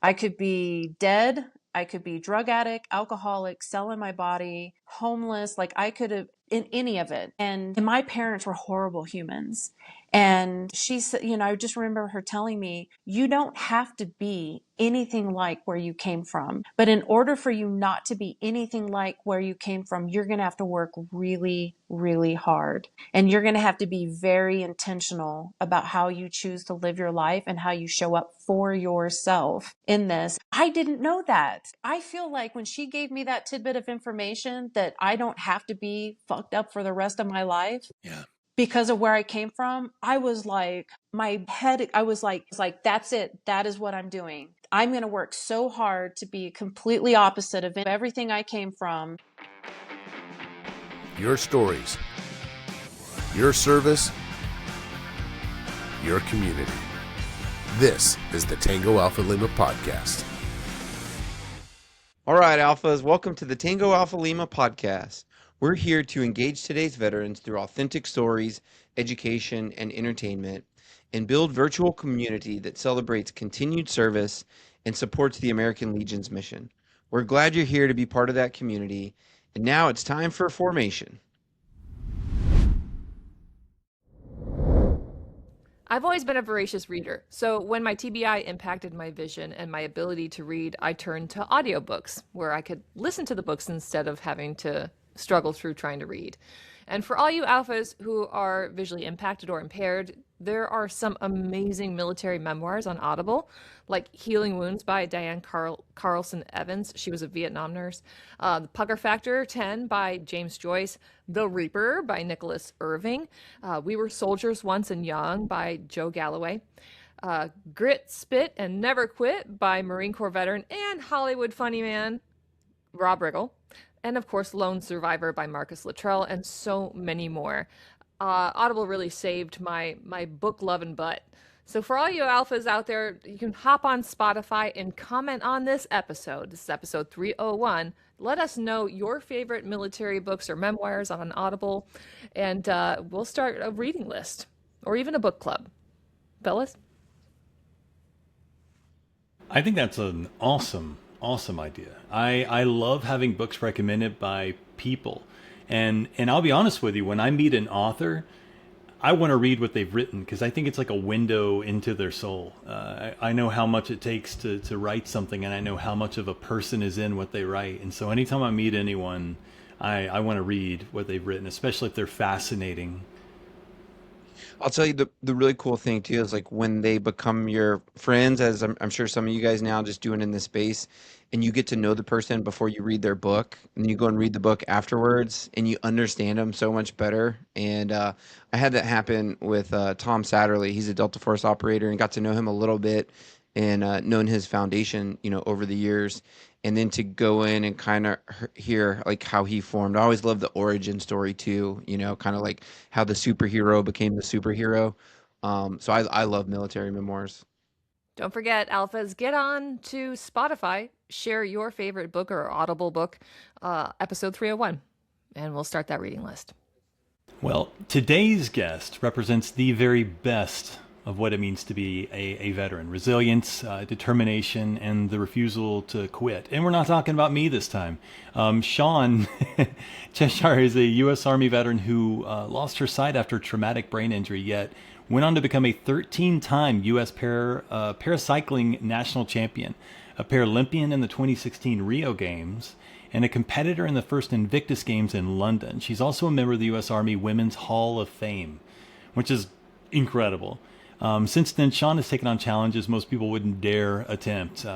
I could be dead. I could be drug addict, alcoholic, selling my body, homeless. Like I could have in any of it. And my parents were horrible humans. And she said, I just remember her telling me, you don't have to be anything like where you came from. But in order for you not to be anything like where you came from, you're going to have to work really, really hard. And you're going to have to be very intentional about how you choose to live your life and how you show up for yourself in this. I didn't know that. I feel like when she gave me that tidbit of information that I don't have to be fucked up for the rest of my life. Yeah. Because of where I came from, I was like, my head, I was like, that's it. That is what I'm doing. I'm going to work so hard to be completely opposite of everything I came from. Your stories, your service, your community. This is the Tango Alpha Lima podcast. All right, Alphas, welcome to the Tango Alpha Lima podcast. We're here to engage today's veterans through authentic stories, education, and entertainment, and build virtual community that celebrates continued service and supports the American Legion's mission. We're glad you're here to be part of that community, and now it's time for formation. I've always been a voracious reader, so when my TBI impacted my vision and my ability to read, I turned to audiobooks, where I could listen to the books instead of having to struggle through trying to read. And for all you alphas who are visually impacted or impaired, there are some amazing military memoirs on Audible, like Healing Wounds by Diane Carlson Evans. She was a Vietnam nurse. The Pucker Factor 10 by James Joyce. The Reaper by Nicholas Irving. We Were Soldiers Once and Young by Joe Galloway. Grit, Spit, and Never Quit by Marine Corps veteran and Hollywood funny man Rob Riggle. And of course, Lone Survivor by Marcus Luttrell, and so many more. Audible really saved my book loving butt. So for all you alphas out there, you can hop on Spotify and comment on this episode. This is episode 301. Let us know your favorite military books or memoirs on Audible, and we'll start a reading list or even a book club. Fellas? I think that's an awesome idea. I love having books recommended by people. And I'll be honest with you, when I meet an author, I want to read what they've written because I think it's like a window into their soul. I know how much it takes to write something, and I know how much of a person is in what they write. And so anytime I meet anyone, I want to read what they've written, especially if they're fascinating. I'll tell you the really cool thing too is like when they become your friends, as I'm sure some of you guys now just doing in this space, and you get to know the person before you read their book, and you go and read the book afterwards, and you understand them so much better. And I had that happen with Tom Satterley. He's a Delta Force operator, and got to know him a little bit and known his foundation, over the years. And then to go in and kind of hear like how he formed. I always love the origin story too, kind of like how the superhero became the superhero. So I love military memoirs. Don't forget, alphas, get on to Spotify, share your favorite book or Audible book, episode 301, and we'll start that reading list. Well, today's guest represents the very best of what it means to be a veteran. Resilience, determination, and the refusal to quit. And we're not talking about me this time. Shawn Cheshire is a U.S. Army veteran who lost her sight after a traumatic brain injury, yet went on to become a 13-time U.S. paracycling national champion, a Paralympian in the 2016 Rio Games, and a competitor in the first Invictus Games in London. She's also a member of the U.S. Army Women's Hall of Fame, which is incredible. Since then, Shawn has taken on challenges most people wouldn't dare attempt.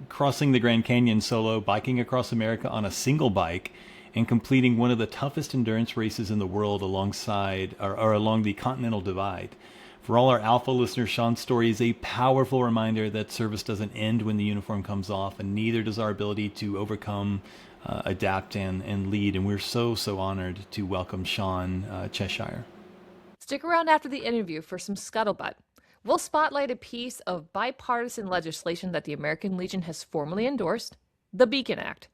Crossing the Grand Canyon solo, biking across America on a single bike, and completing one of the toughest endurance races in the world alongside or along the Continental Divide. For all our Alpha listeners, Shawn's story is a powerful reminder that service doesn't end when the uniform comes off, and neither does our ability to overcome, adapt, and lead. And we're so honored to welcome Shawn Cheshire. Stick around after the interview for some scuttlebutt. We'll spotlight a piece of bipartisan legislation that the American Legion has formally endorsed, the Beacon Act.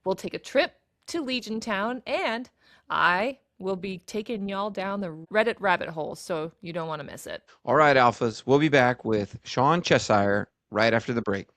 We'll take a trip to Legion Town, and I will be taking y'all down the Reddit rabbit hole, so you don't want to miss it. All right, Alphas, we'll be back with Shawn Cheshire right after the break.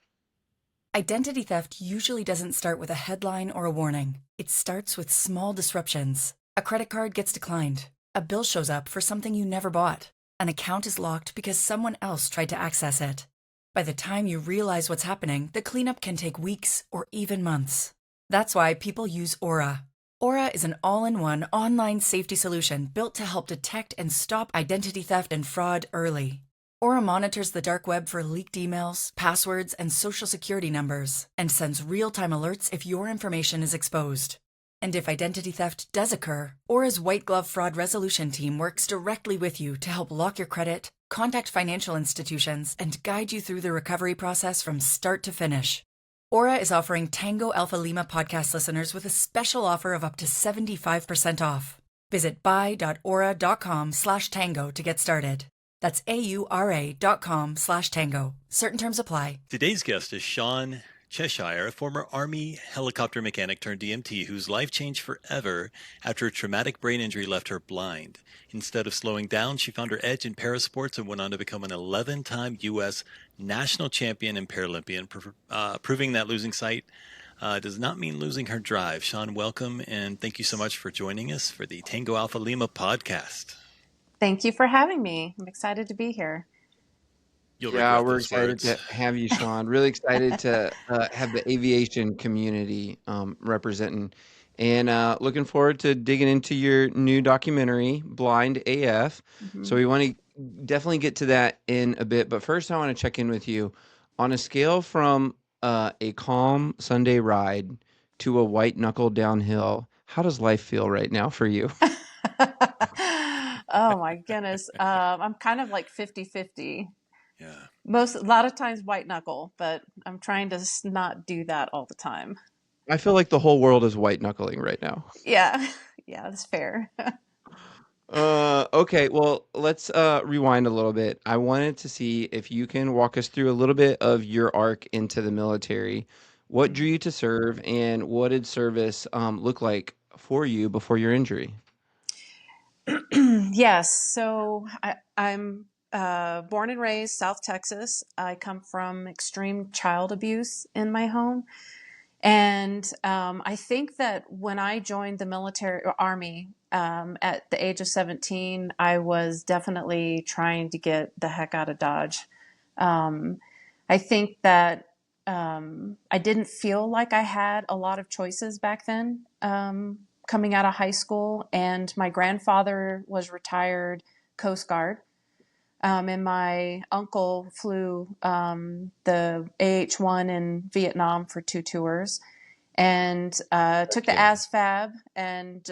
Identity theft usually doesn't start with a headline or a warning. It starts with small disruptions. A credit card gets declined. A bill shows up for something you never bought. An account is locked because someone else tried to access it. By the time you realize what's happening, the cleanup can take weeks or even months. That's why people use Aura. Aura is an all-in-one online safety solution built to help detect and stop identity theft and fraud early. Aura monitors the dark web for leaked emails, passwords, and social security numbers, and sends real-time alerts if your information is exposed. And if identity theft does occur, Aura's white glove fraud resolution team works directly with you to help lock your credit, contact financial institutions, and guide you through the recovery process from start to finish. Aura is offering Tango Alpha Lima podcast listeners with a special offer of up to 75% off. Visit buy.aura.com/tango to get started. That's AURA.com/tango. Certain terms apply. Today's guest is Shawn Cheshire, a former Army helicopter mechanic turned EMT whose life changed forever after a traumatic brain injury left her blind. Instead of slowing down, she found her edge in parasports and went on to become an 11-time U.S. national champion and Paralympian, proving that losing sight does not mean losing her drive. Shawn, welcome, and thank you so much for joining us for the Tango Alpha Lima podcast. Thank you for having me. I'm excited to be here. Yeah, we're excited to have you, Shawn. Really excited to have the aviation community representing, and looking forward to digging into your new documentary, Blind AF. So we want to definitely get to that in a bit, but first I want to check in with you on a scale from a calm Sunday ride to a white knuckle downhill. How does life feel right now for you? Oh my goodness. I'm kind of like 50-50. Yeah. A lot of times white knuckle, but I'm trying to not do that all the time. I feel like the whole world is white knuckling right now. Yeah. Yeah, that's fair. Okay, well, let's rewind a little bit. I wanted to see if you can walk us through a little bit of your arc into the military. What drew you to serve, and what did service look like for you before your injury? Yes. So I'm born and raised South Texas. I come from extreme child abuse in my home. And I think that when I joined the military or Army at the age of 17, I was definitely trying to get the heck out of Dodge. I think that I didn't feel like I had a lot of choices back then coming out of high school. And my grandfather was retired Coast Guard. And my uncle flew the AH-1 in Vietnam for 2 tours, and took the ASFAB, and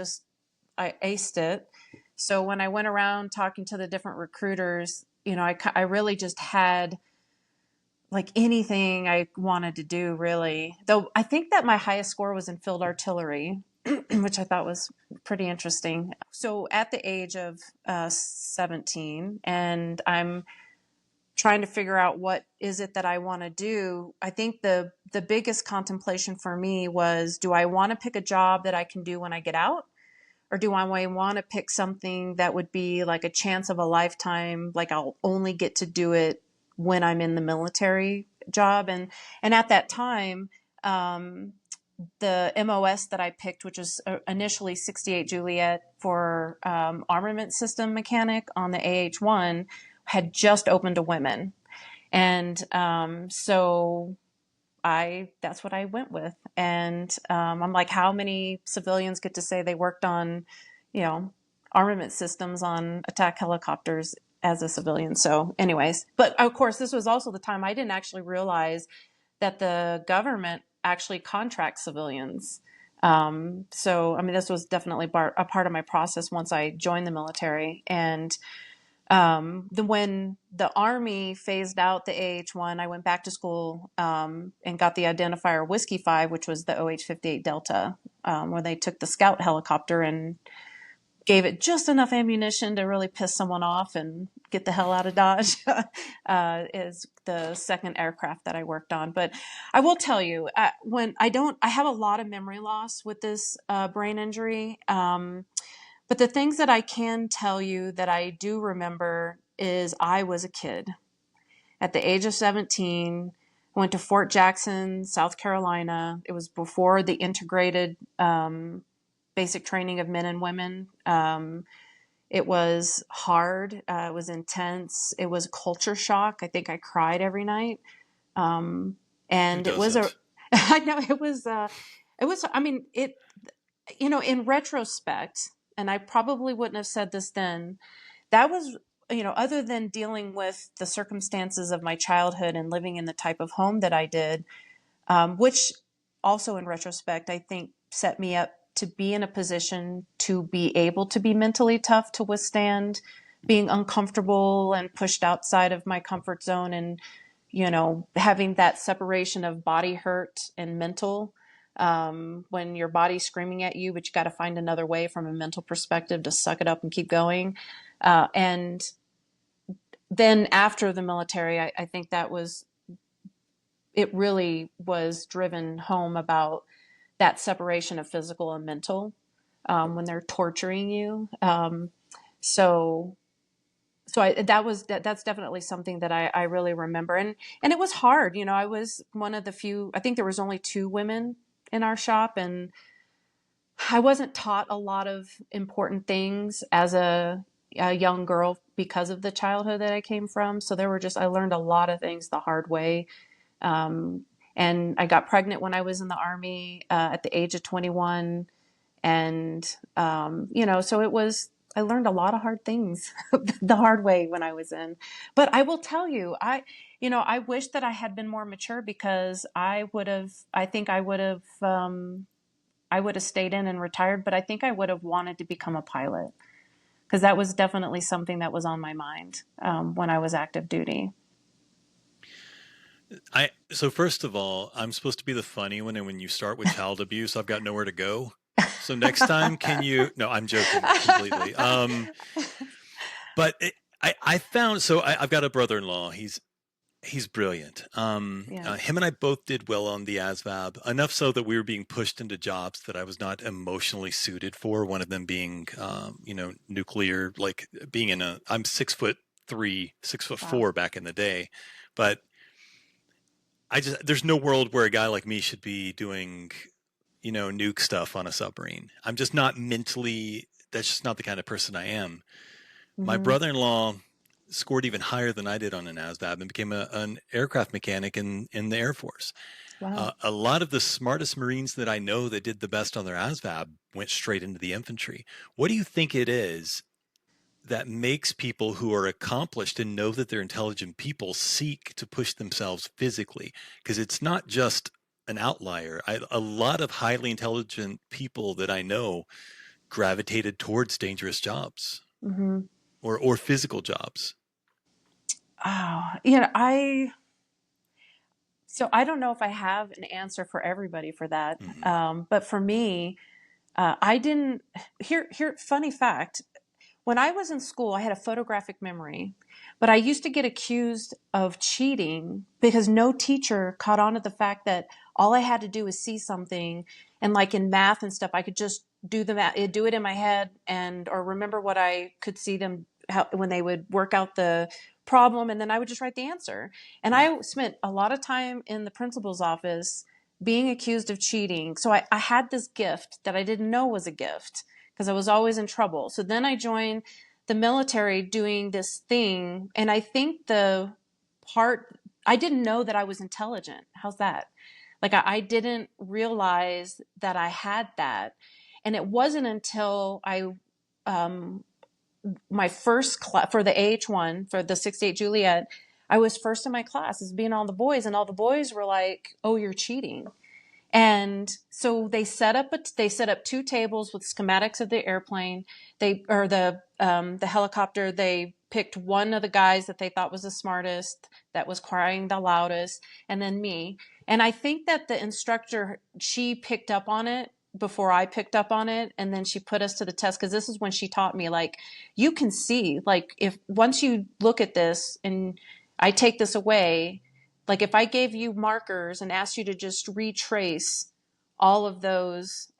I aced it. So when I went around talking to the different recruiters, I really just had like anything I wanted to do, really. Though I think that my highest score was in field artillery, which I thought was pretty interesting. So at the age of 17, and I'm trying to figure out what is it that I want to do, I think the biggest contemplation for me was, do I want to pick a job that I can do when I get out? Or do I want to pick something that would be like a chance of a lifetime, like I'll only get to do it when I'm in the military job? And at that time, the MOS that I picked, which was initially 68 Juliet for armament system mechanic on the AH-1, had just opened to women. And so that's what I went with. And I'm like, how many civilians get to say they worked on, armament systems on attack helicopters as a civilian? So anyways, but of course, this was also the time I didn't actually realize that the government actually contracts civilians. So, I mean, this was definitely a part of my process once I joined the military. And when the Army phased out the AH-1, I went back to school and got the identifier Whiskey 5, which was the OH-58 Delta, where they took the scout helicopter and gave it just enough ammunition to really piss someone off and get the hell out of Dodge, is the second aircraft that I worked on. But I will tell you, I have a lot of memory loss with this brain injury. But the things that I can tell you that I do remember is I was a kid at the age of 17. I went to Fort Jackson, South Carolina. It was before the integrated basic training of men and women. It was hard. It was intense. It was culture shock. I think I cried every night. And Who it was a, doesn't? I know I mean, in retrospect, and I probably wouldn't have said this then, that was, other than dealing with the circumstances of my childhood and living in the type of home that I did, which also in retrospect, I think set me up to be in a position to be able to be mentally tough to withstand being uncomfortable and pushed outside of my comfort zone and, having that separation of body hurt and mental, when your body's screaming at you, but you got to find another way from a mental perspective to suck it up and keep going. And then after the military, I think it really was driven home about that separation of physical and mental, when they're torturing you. So that's definitely something that I really remember. And it was hard. I was one of the few, I think there was only 2 women in our shop, and I wasn't taught a lot of important things as a young girl because of the childhood that I came from. So I learned a lot of things the hard way. And I got pregnant when I was in the Army, at the age of 21. And, so I learned a lot of hard things the hard way when I was in. But I will tell you, I wish that I had been more mature, because I think I would have stayed in and retired, but I think I would have wanted to become a pilot, because that was definitely something that was on my mind, when I was active duty. So first of all, I'm supposed to be the funny one, and when you start with child abuse, I've got nowhere to go. So next time, can you? No, I'm joking completely. But I found, so I've got a brother-in-law. He's brilliant. Yeah. Him and I both did well on the ASVAB, enough so that we were being pushed into jobs that I was not emotionally suited for. One of them being, nuclear, like being I'm 6'3", 6'4" Wow. back in the day, but there's no world where a guy like me should be doing, nuke stuff on a submarine. I'm just not mentally, that's just not the kind of person I am. My Mm-hmm. brother-in-law scored even higher than I did on an ASVAB and became an aircraft mechanic in the Air Force. Wow. A lot of the smartest Marines that I know that did the best on their ASVAB went straight into the infantry. What do you think it is that makes people who are accomplished and know that they're intelligent people seek to push themselves physically? Because it's not just an outlier. A lot of highly intelligent people that I know gravitated towards dangerous jobs, Mm-hmm. or physical jobs. Oh, so I don't know if I have an answer for everybody for that. Mm-hmm. But for me, I didn't, funny fact, when I was in school, I had a photographic memory, but I used to get accused of cheating because no teacher caught on to the fact that all I had to do was see something, and like in math and stuff, I could just do it in my head, or remember what I could see them when they would work out the problem, and then I would just write the answer. And Yeah. I spent a lot of time in the principal's office being accused of cheating. So I had this gift that I didn't know was a gift, because I was always in trouble. So then I joined the military doing this thing. And I think I didn't know that I was intelligent. How's that? Like I didn't realize that I had that. And it wasn't until my first class for the AH-1, for the 68 Juliet, I was first in my class as being all the boys. And all the boys were like, "Oh, you're cheating." And so they set up 2 tables with schematics of the airplane. The helicopter. They picked one of the guys that they thought was the smartest, that was crying the loudest, and then me. And I think that the instructor, she picked up on it before I picked up on it, and then she put us to the test, because this is when she taught me, like, you can see, like, if once you look at this and I take this away, like if I gave you markers and asked you to just retrace all of those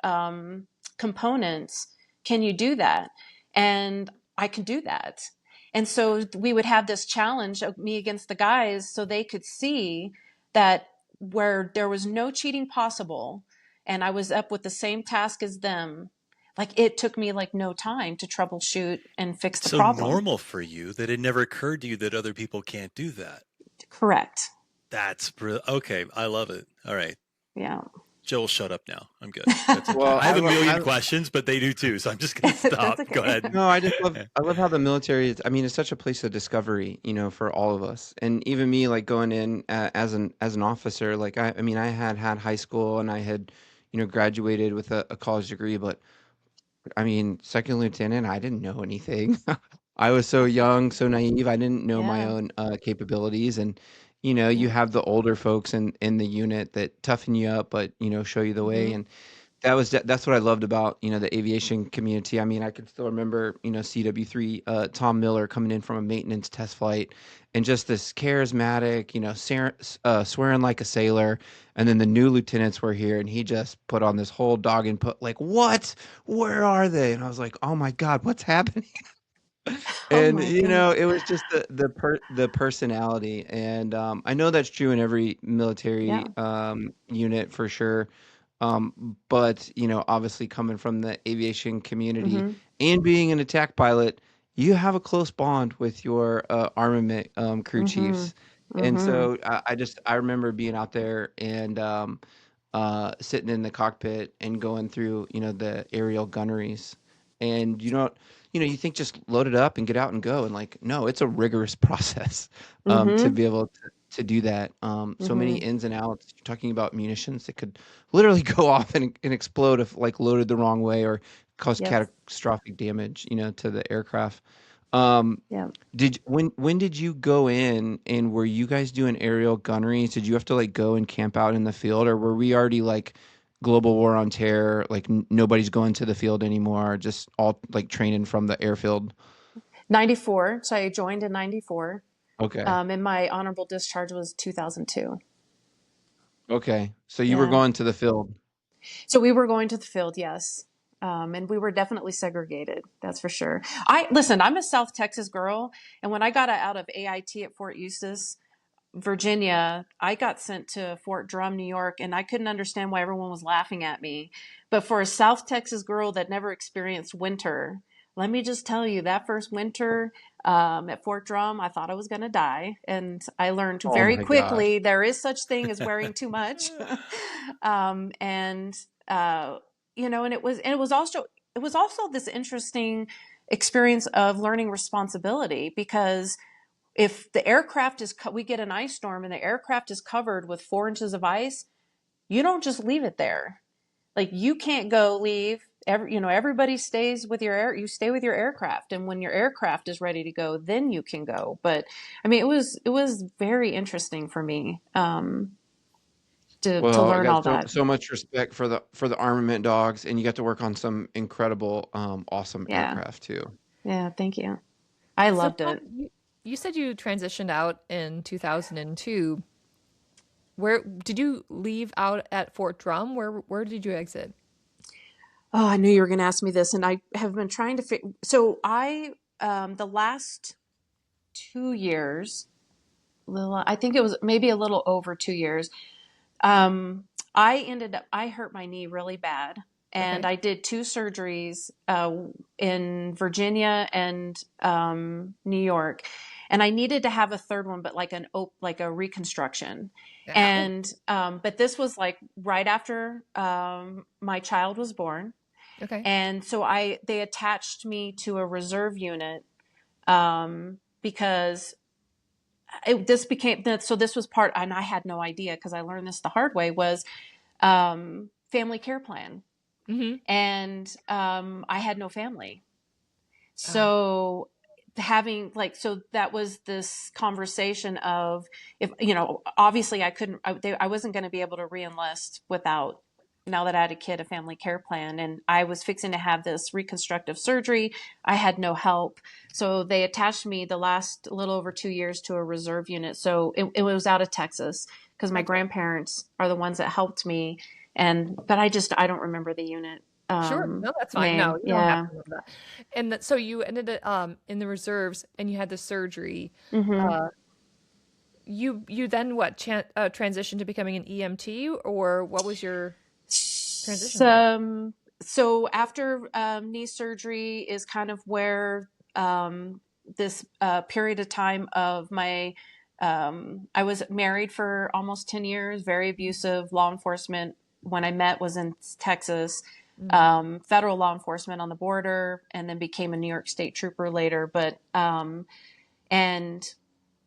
components, can you do that? And I can do that. And so we would have this challenge of me against the guys, so they could see that where there was no cheating possible and I was up with the same task as them, like it took me like no time to troubleshoot and fix It's the so problem. normal for you that it never occurred to you that other people can't do that. Correct. That's okay. I love it. All right. Yeah. Joel, shut up now. I'm good. That's okay. Well, I have a million I questions, but they do too. So I'm just going to stop. That's okay. Go ahead. no, I love how the military is. I mean, it's such a place of discovery, for all of us, and even me, like going in as an officer. Like I mean, I had high school and I had, graduated with a college degree, but I mean, second lieutenant, I didn't know anything. I was so young, so naive. I didn't know my Yeah. own capabilities, and you have the older folks in the unit that toughen you up, but show you the way. Mm-hmm. And that's what I loved about the aviation community. I mean, I can still remember CW3 Tom Miller coming in from a maintenance test flight, and just this charismatic, swearing like a sailor. And then the new lieutenants were here, and he just put on this whole dog and put like, what? Where are they? And I was like, oh my God, what's happening? Oh And my goodness. it was just the personality, and I know that's true in every military Yeah. unit for sure. But obviously coming from the aviation community Mm-hmm. and being an attack pilot, you have a close bond with your armament crew Mm-hmm. chiefs, and Mm-hmm. so I remember being out there and sitting in the cockpit and going through the aerial gunneries, and you think just load it up and get out and go, and like no, it's a rigorous process to Mm-hmm. be able to do that. So many Mm-hmm. ins and outs. You're talking about munitions that could literally go off and explode if like loaded the wrong way or cause Yep. catastrophic damage, to the aircraft. Um, Yep. when did you go in, and were you guys doing aerial gunneries? Did you have to like go and camp out in the field, or were we already like global war on terror, like nobody's going to the field anymore, just all like training from the airfield? 94. So I joined in 94. Okay. And my honorable discharge was 2002. Okay. So you were Yeah. going to the field. So we were going to the field, yes. And we were definitely segregated. That's for sure. Listen, I'm a South Texas girl. And when I got out of AIT at Fort Eustis, Virginia, I got sent to Fort Drum, New York, and I couldn't understand why everyone was laughing at me. But for a South Texas girl that never experienced winter, let me just tell you that first winter at Fort Drum, I thought I was going to die. And I learned Oh very my gosh. quickly there is such thing as wearing too much. And and it was also this interesting experience of learning responsibility, because if the aircraft we get an ice storm and the aircraft is covered with 4 inches of ice, you don't just leave it there. Like you can't go leave. Everybody stays with you stay with your aircraft. And when your aircraft is ready to go, then you can go. But I mean, it was very interesting for me, to Well, I learn got all that. so much respect for the armament dogs, and you got to work on some incredible, awesome Yeah. aircraft too. Yeah. Thank you. I So, loved Tom, it. you said you transitioned out in 2002. Where did you leave out at Fort Drum? Where did you exit? Oh, I knew you were going to ask me this, and I have been trying to figure. So the last 2 years, I think it was maybe a little over 2 years. I hurt my knee really bad, and Okay. I did 2 surgeries in Virginia and New York, and I needed to have a third one, but like a reconstruction. Ow. And but this was like right after my child was born, Okay. and so they attached me to a reserve unit because this was part, and I had no idea because I learned this the hard way, was family care plan. Mm-hmm. And I had no family. Oh. So so that was this conversation of, if, obviously I wasn't going to be able to reenlist without, now that I had a kid, a family care plan, and I was fixing to have this reconstructive surgery. I had no help. So they attached me the last little over 2 years to a reserve unit. So it was out of Texas because my Okay. grandparents are the ones that helped me. But I don't remember the unit Sure. No, that's fine. No, name. you don't have Yeah. to remember that. And so you ended up in the reserves and you had the surgery. Hmm. Uh, you then what transitioned to becoming an EMT, or what was your transition point? So after knee surgery is kind of where this period of time of my I was married for almost 10 years, very abusive. Law enforcement, when I met, was in Texas, federal law enforcement on the border, and then became a New York State trooper later. But and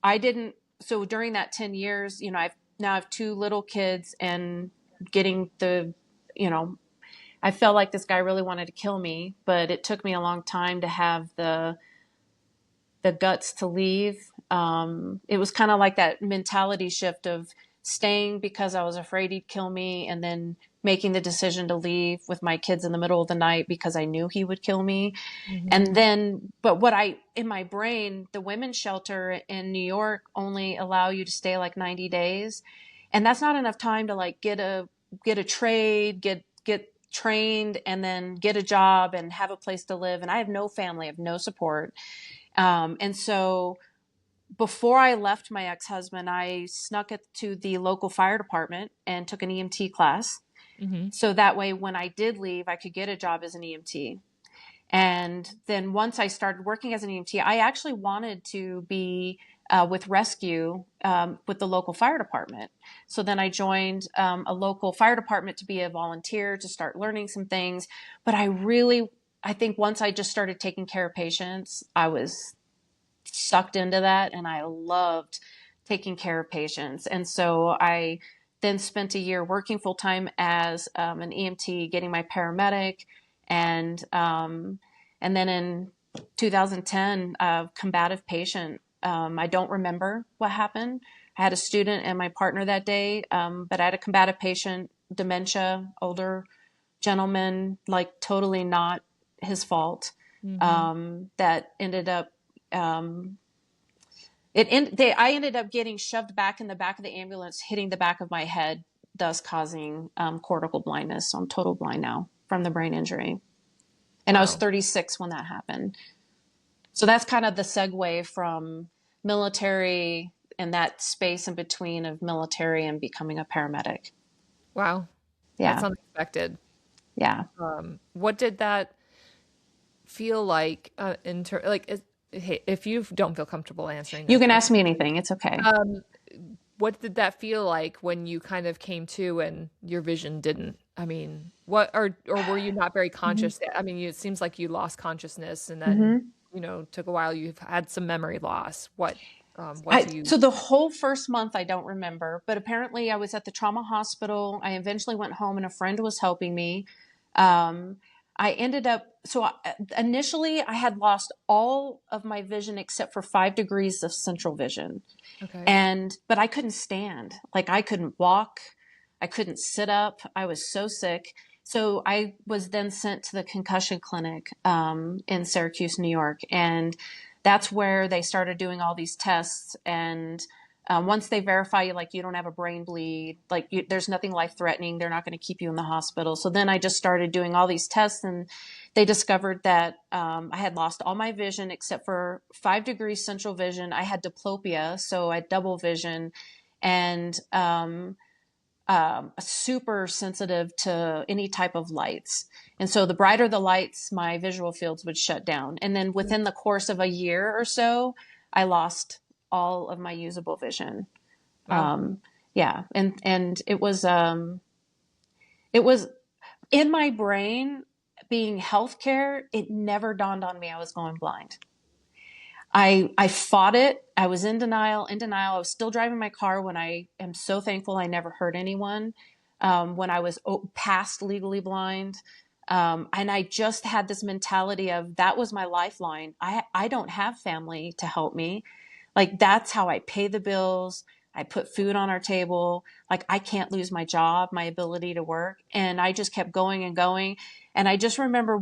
I didn't. So during that 10 years, I have two little kids, and getting the, I felt like this guy really wanted to kill me, but it took me a long time to have the guts to leave. It was kind of like that mentality shift of staying because I was afraid he'd kill me, and then making the decision to leave with my kids in the middle of the night because I knew he would kill me. And then, but in my brain, the women's shelter in New York only allow you to stay like 90 days. And that's not enough time to like get a trade, get trained, and then get a job and have a place to live. And I have no family, I have no support. And so before I left my ex-husband, I snuck it to the local fire department and took an EMT class. So that way, when I did leave, I could get a job as an EMT. And then once I started working as an EMT, I actually wanted to be with rescue with the local fire department. So then I joined a local fire department to be a volunteer, to start learning some things. But I think once I just started taking care of patients, I was sucked into that, and I loved taking care of patients. And so I then spent a year working full time as an EMT, getting my paramedic, and then in 2010, combative patient. I don't remember what happened. I had a student and my partner that day, but I had a combative patient, dementia, older gentleman, like totally not his fault. That ended up. I ended up getting shoved back in the back of the ambulance, hitting the back of my head, thus causing cortical blindness. So I'm total blind now from the brain injury. And I was 36 when that happened. So that's kind of the segue from military and that space in between of military and becoming a paramedic. Wow. Yeah. That's unexpected. Yeah. What did that feel like hey, if you don't feel comfortable answering this, you can ask me anything. It's okay. what did that feel like when you kind of came to and your vision didn't? I mean, what, or were you not very conscious? I mean, it seems like you lost consciousness, and then, took a while. You've had some memory loss. So the whole first month, I don't remember, but apparently I was at the trauma hospital. I eventually went home and a friend was helping me. Initially I had lost all of my vision except for 5 degrees of central vision. Okay. But I couldn't stand, like I couldn't walk. I couldn't sit up. I was so sick. So I was then sent to the concussion clinic, in Syracuse, New York. And that's where they started doing all these tests. And once they verify you, like you don't have a brain bleed, there's nothing life threatening, they're not going to keep you in the hospital. So then I just started doing all these tests, and they discovered that I had lost all my vision except for 5 degrees central vision. I had diplopia, so I had double vision, and super sensitive to any type of lights. And so the brighter the lights, my visual fields would shut down. And then within the course of a year or so, I lost all of my usable vision. Wow. Yeah. And it was in my brain, being healthcare, it never dawned on me I was going blind. I fought it. I was in denial. I was still driving my car when I am so thankful I never hurt anyone, when I was past legally blind. And I just had this mentality of that was my lifeline. I don't have family to help me. Like, that's how I pay the bills. I put food on our table. Like, I can't lose my job, my ability to work. And I just kept going and going. And I just remember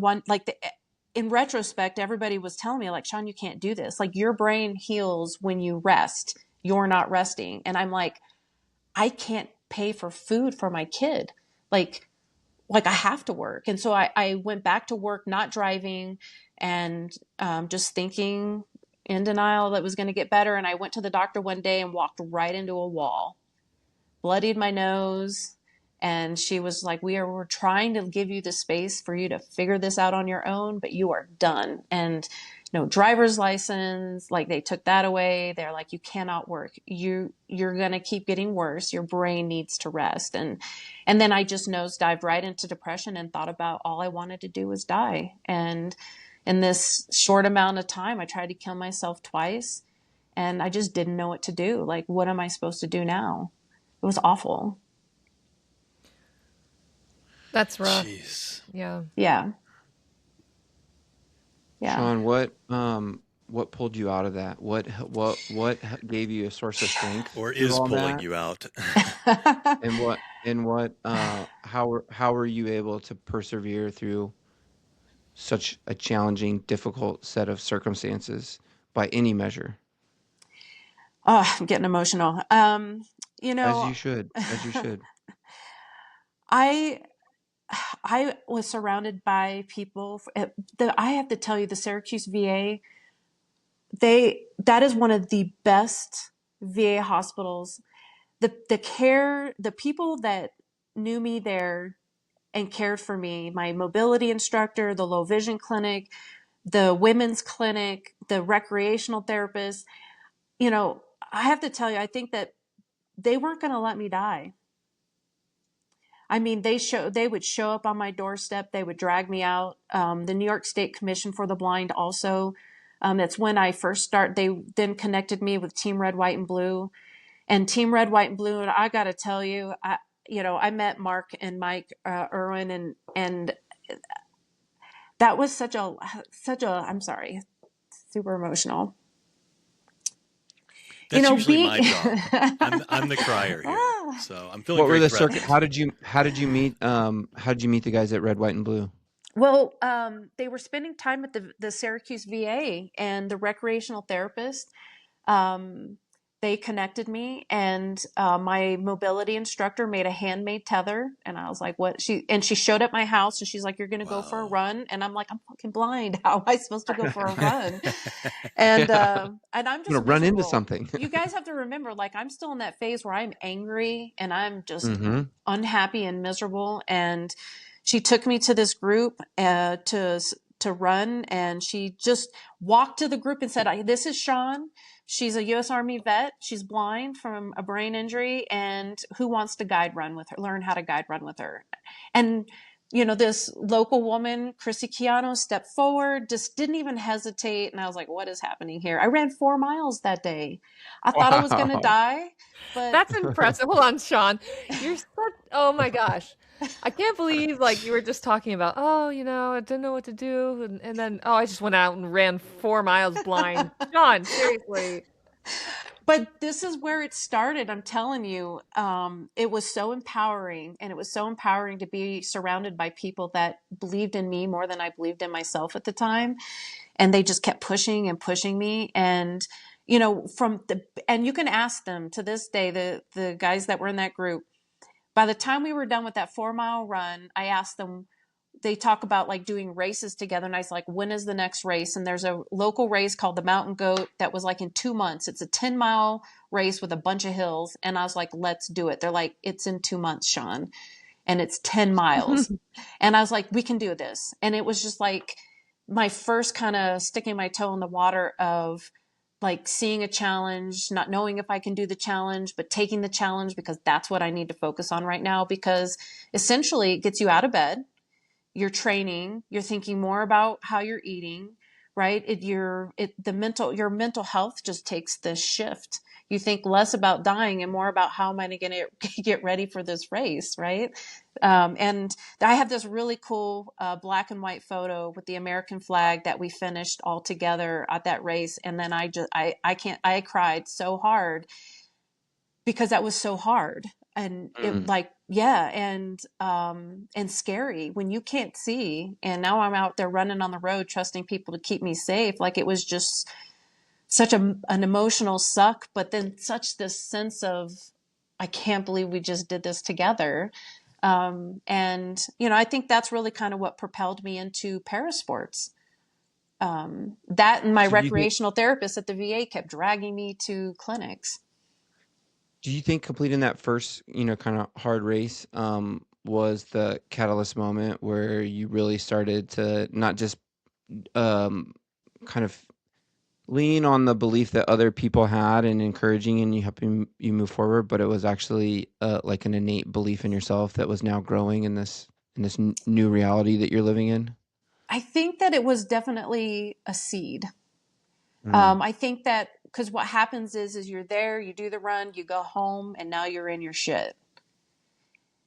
in retrospect, everybody was telling me, like, Shawn, you can't do this. Like, your brain heals when you rest. You're not resting. And I'm like, I can't pay for food for my kid. Like I have to work. And so I went back to work, not driving, and just thinking in denial that it was going to get better. And I went to the doctor one day and walked right into a wall, bloodied my nose. And she was like, we're trying to give you the space for you to figure this out on your own, but you are done. And no driver's license, like they took that away. They're like, you cannot work. You're going to keep getting worse. Your brain needs to rest. And then I just nosedived right into depression and thought about all I wanted to do was die. And in this short amount of time, I tried to kill myself twice and I just didn't know what to do. Like, what am I supposed to do now? It was awful. That's rough. Jeez. Yeah. Yeah. Yeah. Shawn, what pulled you out of that? What gave you a source of strength Or through is all pulling that? you out. How were you able to persevere through such a challenging, difficult set of circumstances by any measure? Oh, I'm getting emotional. As you should. I was surrounded by people I have to tell you, the Syracuse VA, that is one of the best VA hospitals. The care, the people that knew me there and cared for me, my mobility instructor, the low vision clinic, the women's clinic, the recreational therapist, I have to tell you, I think that they weren't going to let me die. I mean, they would show up on my doorstep. They would drag me out. The New York State Commission for the Blind also. That's when I first started. They then connected me with Team Red, White, and Blue. And Team Red, White, and Blue. And I got to tell you, I met Mark and Mike Irwin, and that was such a. I'm sorry, super emotional. That's usually my job. I'm the crier here, so I'm feeling. What were very the threatened. How did you meet the guys at Red, White, and Blue? Well, they were spending time at the Syracuse VA, and the recreational therapist, they connected me, and my mobility instructor made a handmade tether, and I was like, "What?" She showed up at my house, and she's like, "You're going to go for a run," and I'm like, "I'm fucking blind. How am I supposed to go for a run?" And I'm just gonna run into miserable. something. You guys have to remember, like, I'm still in that phase where I'm angry and I'm just Mm-hmm. unhappy and miserable. And she took me to this group to run, and she just walked to the group and said, "This is Shawn. She's a U.S. Army vet. She's blind from a brain injury, and who wants to learn how to guide run with her?" And this local woman, Chrissy Keanu, stepped forward, just didn't even hesitate. And I was like, what is happening here? I ran 4 miles that day. I thought I was going to die, but That's impressive. Hold on, Shawn. Oh my gosh. I can't believe you were just talking about, I didn't know what to do. And then, I just went out and ran 4 miles blind. Shawn, seriously. But this is where it started. I'm telling you, it was so empowering, and it was so empowering to be surrounded by people that believed in me more than I believed in myself at the time. And they just kept pushing and pushing me. And, and you can ask them to this day, the guys that were in that group, by the time we were done with that 4 mile run, I asked them, they talk about doing races together. And I was like, when is the next race? And there's a local race called the Mountain Goat that was in 2 months. It's a 10-mile race with a bunch of hills. And I was like, let's do it. They're like, it's in 2 months, Shawn. And it's 10 miles. And I was like, we can do this. And it was just my first kind of sticking my toe in the water of seeing a challenge, not knowing if I can do the challenge, but taking the challenge because that's what I need to focus on right now, because essentially it gets you out of bed. You're training, you're thinking more about how you're eating, right? Your mental health just takes this shift. You think less about dying and more about how am I going to get ready for this race, right? And I have this really cool black and white photo with the American flag that we finished all together at that race. And then I cried so hard because that was so hard. And it and scary when you can't see. And now I'm out there running on the road, trusting people to keep me safe. It was just such an emotional suck, but then such this sense of, I can't believe we just did this together. And I think that's really kind of what propelled me into parasports. That and my So do you think recreational therapist at the VA kept dragging me to clinics. do you think completing that first, kind of hard race was the catalyst moment where you really started to not just um kind of lean on the belief that other people had and encouraging and you helping you move forward, but it was actually like an innate belief in yourself that was now growing in this new reality that you're living in? I think that it was definitely a seed. Mm. I think that because what happens is you're there, you do the run, you go home, and now you're in your shit,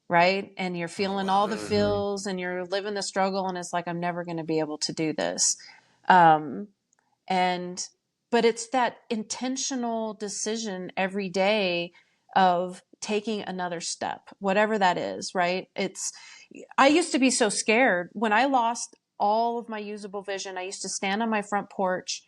right? And you're Oh, feeling all wow. the Mhm. feels, and you're living the struggle, and it's like I'm never going to be able to do this. Um, and but it's that intentional decision every day of taking another step, whatever that is, right? I used to be so scared when I lost all of my usable vision. I used to stand on my front porch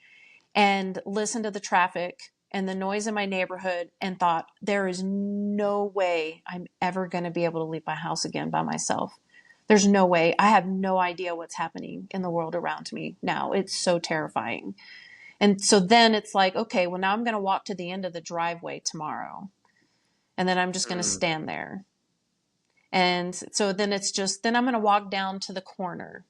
and listen to the traffic and the noise in my neighborhood and thought, there is no way I'm ever going to be able to leave my house again by myself. There's no way. I have no idea what's happening in the world around me now. It's so terrifying. And so then it's like, okay, well, now I'm going to walk to the end of the driveway tomorrow. And then I'm just going to Mm. stand there. And so then then I'm going to walk down to the corner.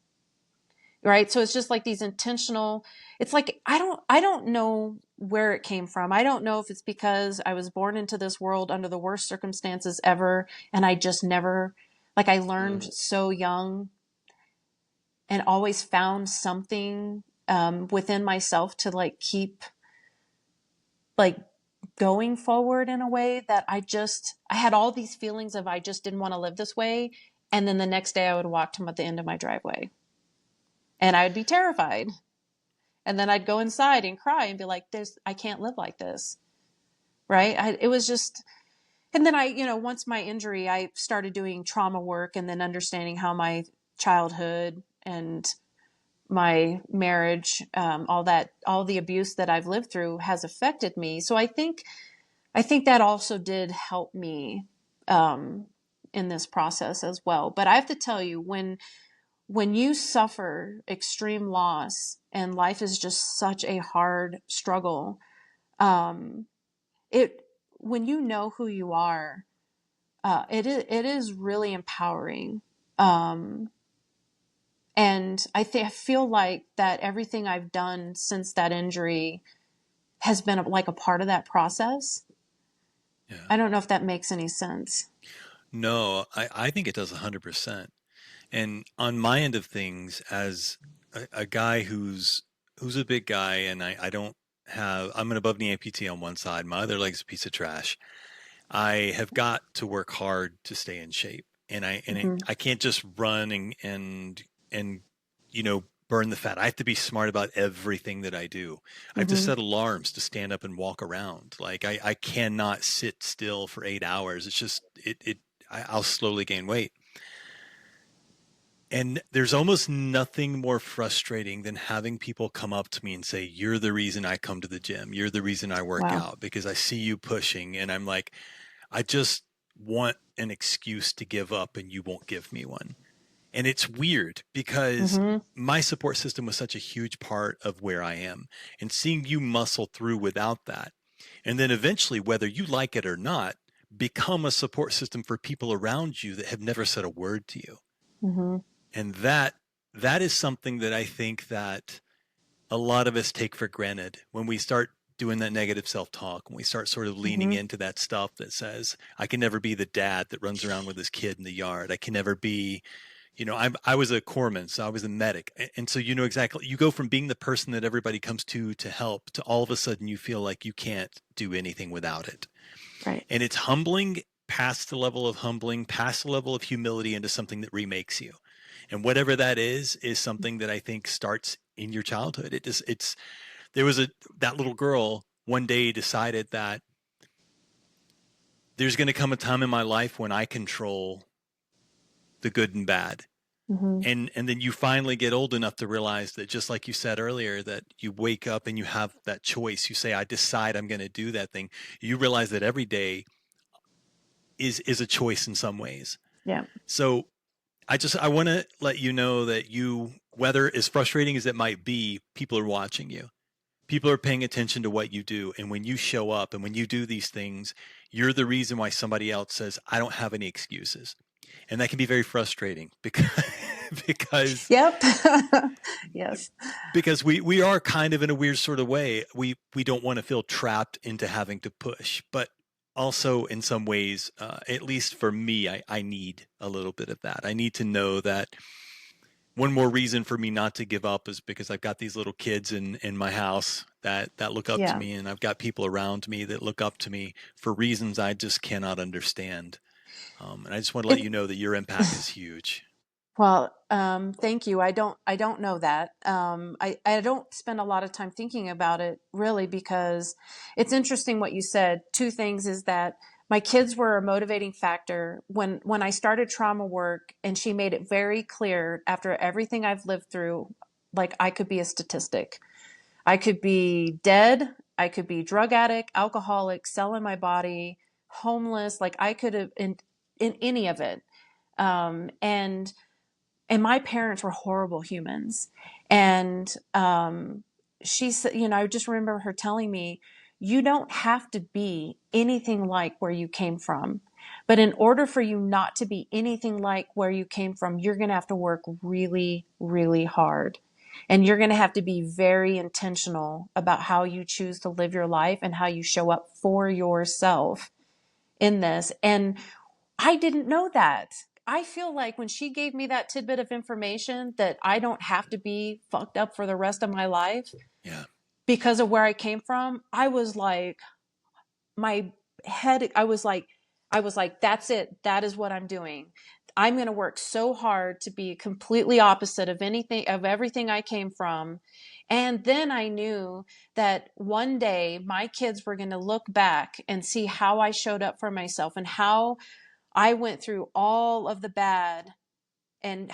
Right. So it's just like these intentional, it's like, I don't know where it came from. I don't know if it's because I was born into this world under the worst circumstances ever. And I just never, like, I learned Mm. so young and always found something within myself to like keep like going forward in a way that I had all these feelings of I just didn't want to live this way. And then the next day I would walk to the end of my driveway and I would be terrified. And then I'd go inside and cry and be like, I can't live like this. Right. It was just, and then once my injury, I started doing trauma work and then understanding how my childhood and my marriage, all the abuse that I've lived through has affected me. So I think that also did help me, in this process as well. But I have to tell you, when you suffer extreme loss and life is just such a hard struggle, um, it when you know who you are, it is really empowering. Um, and I feel like that everything I've done since that injury has been like a part of that process. Yeah. I don't know if that makes any sense. No, I think it does 100%. And on my end of things, as a guy who's a big guy, and I don't have, I'm an above knee amputee on one side, my other leg's a piece of trash. I have got to work hard to stay in shape, and Hmm. I can't just run and burn the fat. I have to be smart about everything that I do. I have to Hmm. set alarms to stand up and walk around. Like I cannot sit still for 8 hours. It's just I'll slowly gain weight. And there's almost nothing more frustrating than having people come up to me and say, "You're the reason I come to the gym. You're the reason I work Wow. out because I see you pushing." And I'm like, I just want an excuse to give up and you won't give me one. And it's weird because Hmm. my support system was such a huge part of where I am. And seeing you muscle through without that, and then eventually, whether you like it or not, become a support system for people around you that have never said a word to you. Hmm. And that is something that I think that a lot of us take for granted when we start doing that negative self-talk, when we start sort of leaning Hmm. into that stuff that says, I can never be the dad that runs around with his kid in the yard. I can never be, I was a corpsman, so I was a medic. And so you know exactly, you go from being the person that everybody comes to help to all of a sudden you feel like you can't do anything without it. Right. And it's humbling past the level of humbling, past the level of humility into something that remakes you. And whatever that is something that I think starts in your childhood. There was that little girl one day decided that there's going to come a time in my life when I control the good and bad. Hmm. And then you finally get old enough to realize that, just like you said earlier, that you wake up and you have that choice. You say, I decide I'm going to do that thing. You realize that every day is a choice in some ways. Yeah. So I want to let you know that whether as frustrating as it might be, people are watching you. People are paying attention to what you do. And when you show up and when you do these things, you're the reason why somebody else says, I don't have any excuses. And that can be very frustrating because Yep. Yes. because we are kind of in a weird sort of way. We don't want to feel trapped into having to push, but also in some ways, at least for me, I need a little bit of that. I need to know that one more reason for me not to give up is because I've got these little kids in my house that look up to me, and I've got people around me that look up to me for reasons I just cannot understand. And I just want to let you know that your impact is huge. Well, thank you. I don't know that. I don't spend a lot of time thinking about it really, because it's interesting what you said. Two things is that my kids were a motivating factor when I started trauma work, and she made it very clear after everything I've lived through, like I could be a statistic. I could be dead. I could be drug addict, alcoholic, selling my body, homeless. Like I could have in any of it. And my parents were horrible humans. And she said, I just remember her telling me, you don't have to be anything like where you came from. But in order for you not to be anything like where you came from, you're going to have to work really, really hard. And you're going to have to be very intentional about how you choose to live your life and how you show up for yourself in this. And I didn't know that. I feel like when she gave me that tidbit of information that I don't have to be fucked up for the rest of my life because of where I came from, I was like, my head, I was like, that's it. That is what I'm doing. I'm going to work so hard to be completely opposite of everything I came from. And then I knew that one day my kids were going to look back and see how I showed up for myself and how I went through all of the bad and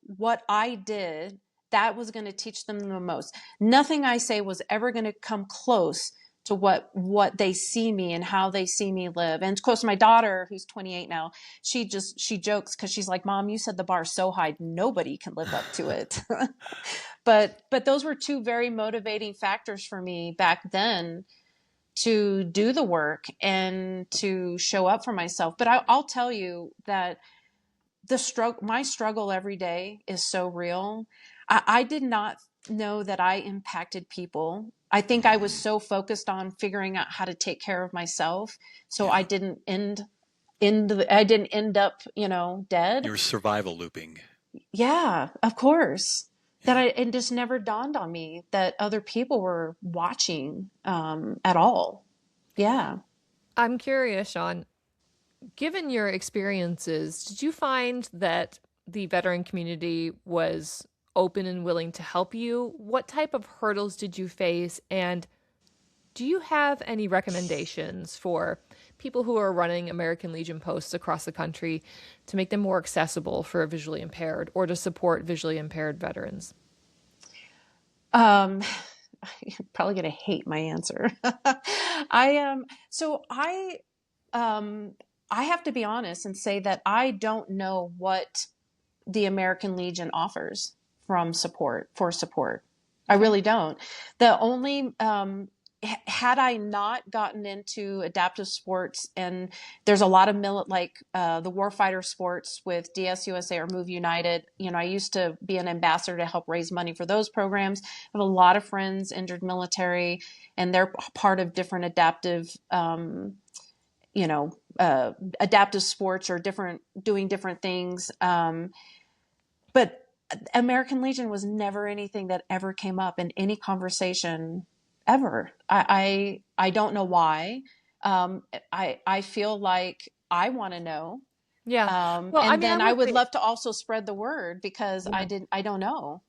what I did, that was going to teach them the most. Nothing I say was ever going to come close to what they see me and how they see me live. And of course, my daughter, who's 28 now, she jokes because she's like, Mom, you set the bar so high, nobody can live up to it. But those were two very motivating factors for me back then to do the work and to show up for myself. But I'll tell you that my struggle every day is so real. I did not know that I impacted people. I think I was so focused on figuring out how to take care of myself. So I didn't end up, dead. You're survival looping. Yeah, of course. It just never dawned on me that other people were watching at all. Yeah. I'm curious, Shawn, given your experiences, did you find that the veteran community was open and willing to help you? What type of hurdles did you face? And do you have any recommendations for people who are running American Legion posts across the country to make them more accessible for visually impaired or to support visually impaired veterans? You're probably going to hate my answer. I have to be honest and say that I don't know what the American Legion offers for support. I really don't. The only, had I not gotten into adaptive sports, and there's a lot of the warfighter sports with DSUSA or Move United. I used to be an ambassador to help raise money for those programs. I have a lot of friends injured military, and they're part of different adaptive, adaptive sports or doing different things. But American Legion was never anything that ever came up in any conversation ever. I don't know why. I feel like I want to know. Yeah. Well, I would love to also spread the word because I don't know.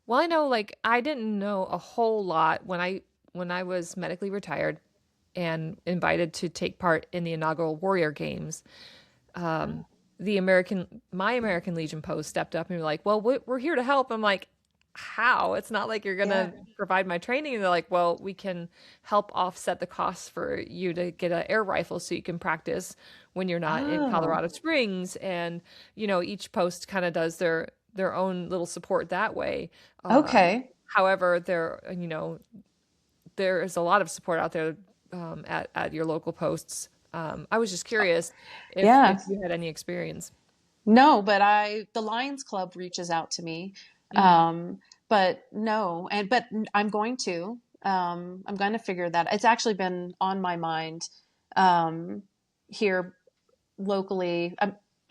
Well, I know, I didn't know a whole lot when I was medically retired and invited to take part in the inaugural Warrior Games. My American Legion post stepped up and were like, well, we're here to help. I'm like, how? It's not like you're going to provide my training. And they're like, well, we can help offset the costs for you to get an air rifle so you can practice when you're not in Colorado Springs. And, each post kind of does their their own little support that way. Okay. However, there is a lot of support out there at your local posts. I was just curious Yeah. if you had any experience. No, but the Lions Club reaches out to me. Mm. But no, but I'm going to figure that. It's actually been on my mind, here locally.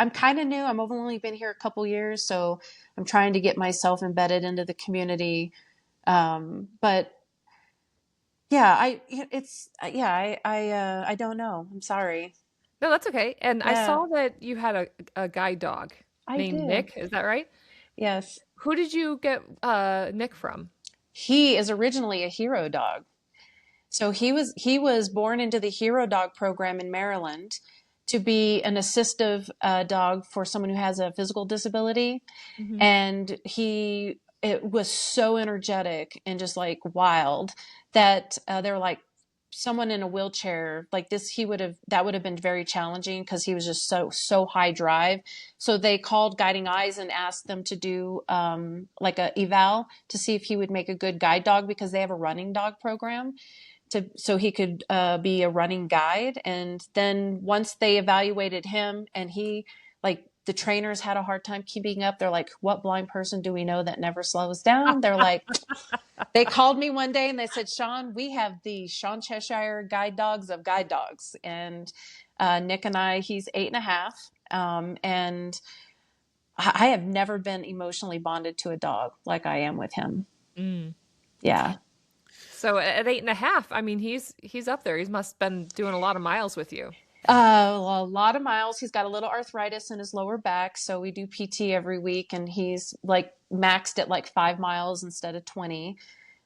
I'm kind of new. I've only been here a couple years, so I'm trying to get myself embedded into the community. But yeah, I don't know. I'm sorry. No, that's okay. And I Yeah, saw that you had a guide dog I named did. Nick. Is that right? Yes. Who did you get Nick from? He is originally a hero dog. So he was born into the Hero Dog program in Maryland to be an assistive dog for someone who has a physical disability, Hmm. and it was so energetic and just like wild that they were like someone in a wheelchair like this that would have been very challenging because he was just so high drive. So they called Guiding Eyes and asked them to do like a eval to see if he would make a good guide dog, because they have a running dog program so he could be a running guide. And then once they evaluated him, and the trainers had a hard time keeping up. They're like, what blind person do we know that never slows down? They're like, they called me one day and they said, Shawn, we have the Shawn Cheshire guide dogs of guide dogs. And Nick and he's 8.5. And I have never been emotionally bonded to a dog like I am with him. Mm. Yeah. So at 8.5, I mean, he's up there. He must have been doing a lot of miles with you. A lot of miles. He's got a little arthritis in his lower back, so we do PT every week, and he's like maxed at like 5 miles instead of 20.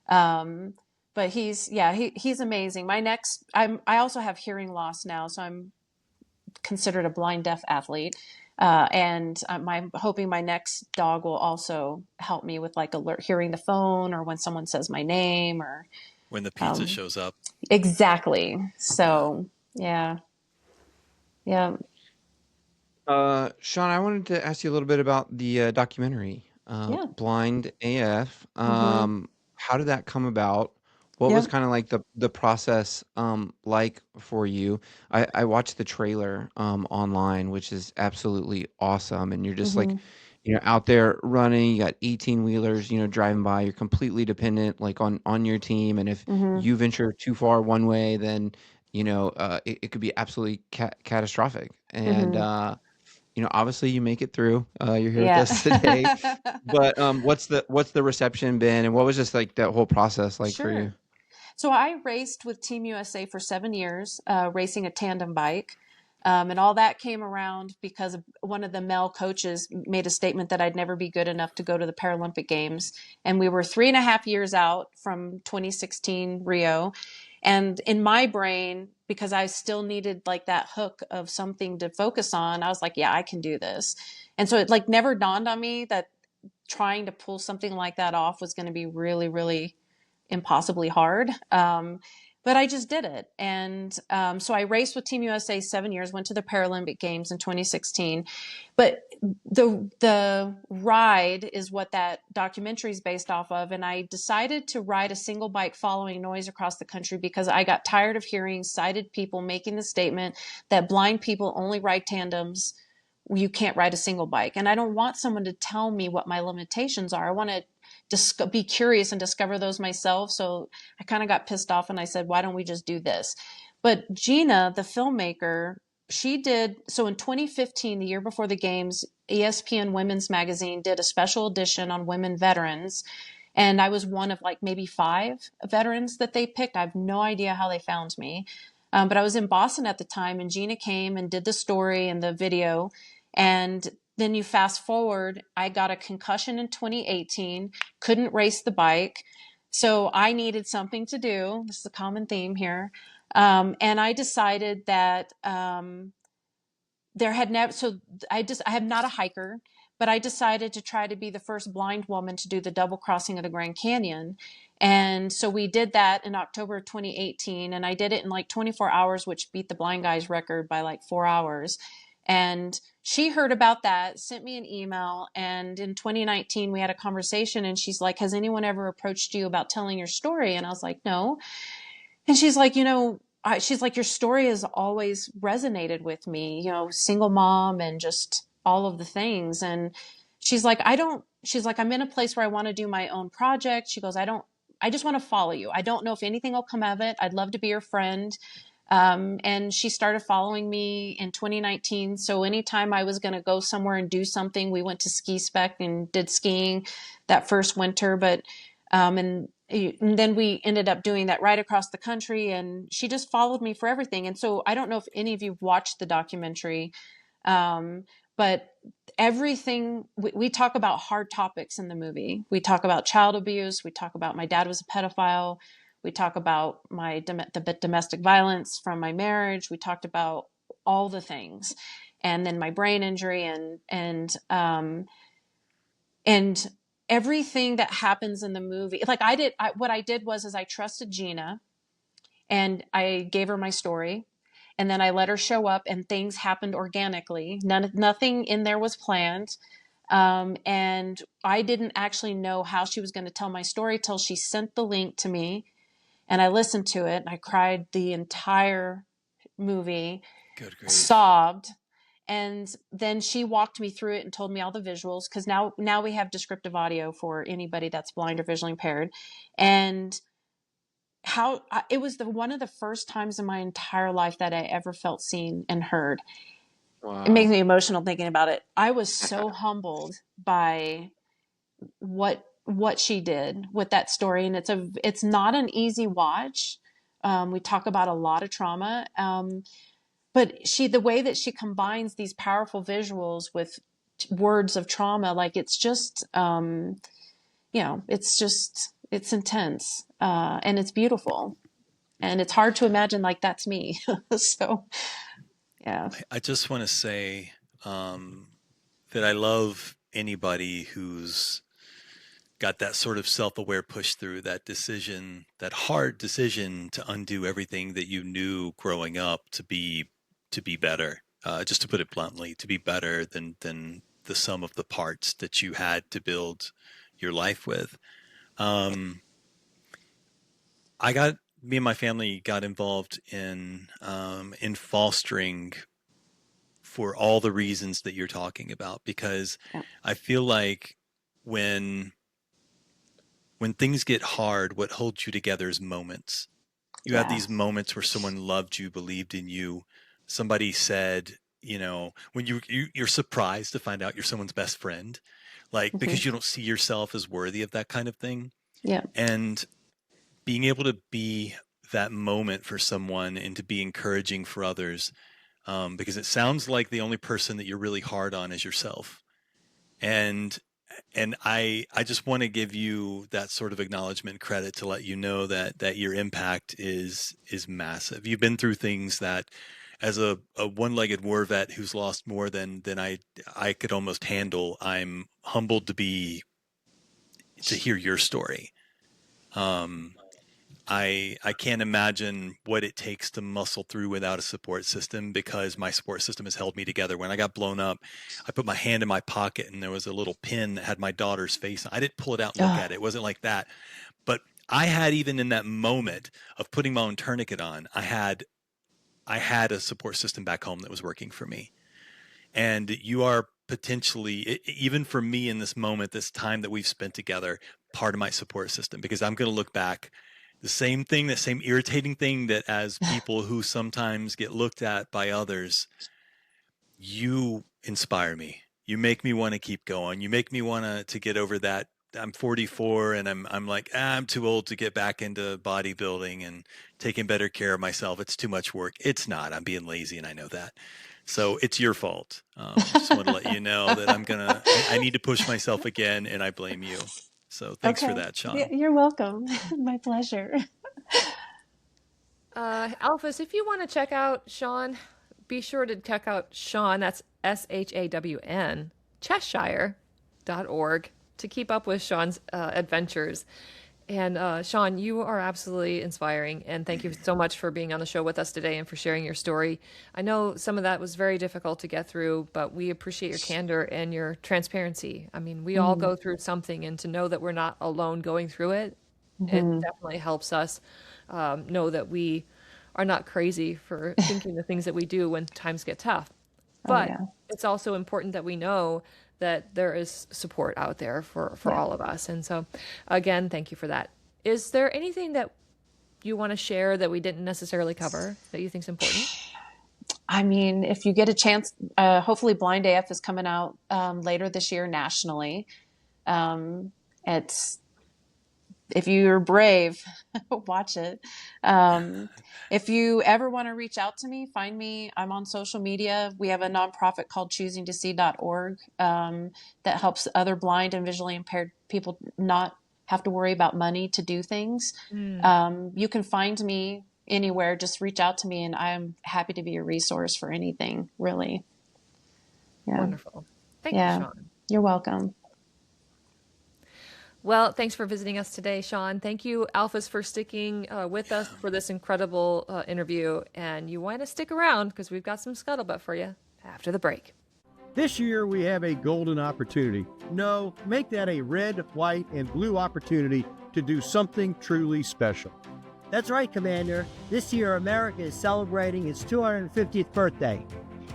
But he's amazing. I also have hearing loss now, so I'm considered a blind deaf athlete. And I'm hoping my next dog will also help me with like hearing the phone, or when someone says my name, or When the pizza shows up. exactly. So yeah. Yeah. Shawn, I wanted to ask you a little bit about the documentary, Yeah. Blind AF. Mm-hmm. How did that come about? What was Yep. kind of like the process like for you? I watched the trailer online, which is absolutely awesome, and you're just like, Mm-hmm. out there running. You got 18 wheelers, driving by. You're completely dependent, like on your team, and if Mm-hmm. you venture too far one way, then it could be absolutely catastrophic. And Mm-hmm. obviously you make it through. You're here with Yeah. us today. But what's the reception been, and what was just like that whole process like for you? Sure. So I raced with Team USA for 7 years, racing a tandem bike. And all that came around because one of the male coaches made a statement that I'd never be good enough to go to the Paralympic Games. And we were 3.5 years out from 2016 Rio. And in my brain, because I still needed like that hook of something to focus on, I was like, yeah, I can do this. And so it like never dawned on me that trying to pull something like that off was going to be really, really impossibly hard. But I just did it. And so I raced with Team USA 7 years, went to the Paralympic Games in 2016. But the ride is what that documentary is based off of. And I decided to ride a single bike following noise across the country because I got tired of hearing sighted people making the statement that blind people only ride tandems. You can't ride a single bike. And I don't want someone to tell me what my limitations are. I want to be curious and discover those myself. So I kind of got pissed off and I said, why don't we just do this? But Gina, the filmmaker, she did so in 2015, the year before the games. ESPN Women's Magazine did a special edition on women veterans, and I was one of like maybe 5 veterans that they picked. I have no idea how they found me, but I was in Boston at the time, and Gina came and did the story and the video. And then you fast forward, I got a concussion in 2018, couldn't race the bike. So I needed something to do. This is a common theme here. And I decided that there had never, so I am not a hiker, but I decided to try to be the first blind woman to do the double crossing of the Grand Canyon. And so we did that in October of 2018, and I did it in like 24 hours, which beat the blind guy's record by like 4 hours. And she heard about that, sent me an email. And in 2019, we had a conversation and she's like, has anyone ever approached you about telling your story? And I was like, no. And she's like, she's like, your story has always resonated with me, single mom and just all of the things. And she's like, I'm in a place where I want to do my own project. She goes, I just want to follow you. I don't know if anything will come of it. I'd love to be your friend. And she started following me in 2019. So anytime I was going to go somewhere and do something, we went to Ski Spec and did skiing that first winter. But, and then we ended up doing that right across the country, and she just followed me for everything. And so I don't know if any of you watched the documentary, but everything, we talk about hard topics in the movie. We talk about child abuse. We talk about my dad was a pedophile. We talk about the domestic violence from my marriage. We talked about all the things, and then my brain injury and everything that happens in the movie. Like what I did was I trusted Gina, and I gave her my story, and then I let her show up, and things happened organically. Nothing in there was planned. And I didn't actually know how she was going to tell my story till she sent the link to me. And I listened to it and I cried the entire movie, Good grief. sobbed. And then she walked me through it and told me all the visuals. Cause now we have descriptive audio for anybody that's blind or visually impaired. And how it was one of the first times in my entire life that I ever felt seen and heard. Wow. It makes me emotional thinking about it. I was so humbled by what she did with that story. And it's not an easy watch. We talk about a lot of trauma. But the way that she combines these powerful visuals with words of trauma, like it's just, it's intense, and it's beautiful, and it's hard to imagine like that's me. So, yeah. I just want to say that I love anybody who's got that sort of self-aware push through, that decision, that hard decision to undo everything that you knew growing up to be better. Just to put it bluntly, to be better than the sum of the parts that you had to build your life with. Me and my family got involved in fostering for all the reasons that you're talking about, because I feel like when things get hard, what holds you together is moments. You have these moments where someone loved you, believed in you. Somebody said, when you're surprised to find out you're someone's best friend, like, because you don't see yourself as worthy of that kind of thing. Yeah. And being able to be that moment for someone and to be encouraging for others, because it sounds like the only person that you're really hard on is yourself. And I just want to give you that sort of acknowledgement, credit, to let you know that your impact is massive. You've been through things that, as a one-legged war vet who's lost more than I could almost handle, I'm humbled to hear your story. I can't imagine what it takes to muscle through without a support system, because my support system has held me together. When I got blown up, I put my hand in my pocket and there was a little pin that had my daughter's face. I didn't pull it out and look at it. It wasn't like that. But I had, even in that moment of putting my own tourniquet on, I had a support system back home that was working for me. And you are potentially, even for me in this moment, this time that we've spent together, part of my support system, because I'm going to look back the same irritating thing that, as people who sometimes get looked at by others, you inspire me. You make me want to keep going. You make me want to get over that. I'm 44 and I'm like, I'm too old to get back into bodybuilding and taking better care of myself. It's too much work. It's not. I'm being lazy, and I know that. So it's your fault. I just want to let you know that I need to push myself again, and I blame you. So thanks for that, Shawn. You're welcome. My pleasure. Alphas, if you want to check out Shawn, be sure to check out Shawn, that's SHAWN, Cheshire.org, to keep up with Shawn's adventures. And Shawn, you are absolutely inspiring. And thank you so much for being on the show with us today and for sharing your story. I know some of that was very difficult to get through, but we appreciate your candor and your transparency. I mean, we all go through something, and to know that we're not alone going through it, it Mm-hmm. definitely helps us know that we are not crazy for thinking the things that we do when times get tough. Oh But yeah. it's also important that we know that there is support out there for Yeah. all of us. And so, again, thank you for that. Is there anything that you want to share that we didn't necessarily cover that you think is important? I mean, if you get a chance, hopefully Blind AF is coming out later this year nationally. It's if you're brave, watch it. If you ever want to reach out to me, find me. I'm on social media. We have a nonprofit called choosingtosee.org that helps other blind and visually impaired people not have to worry about money to do things. You can find me anywhere. Just reach out to me, and I'm happy to be a resource for anything, really. Yeah. Wonderful. Thank you, Yeah. Shawn. You're welcome. Well, thanks for visiting us today, Shawn. Thank you, Alphas, for sticking with us for this incredible interview. And you want to stick around because we've got some scuttlebutt for you after the break. This year we have a golden opportunity. No, make that a red, white, and blue opportunity to do something truly special. That's right, Commander. This year America is celebrating its 250th birthday.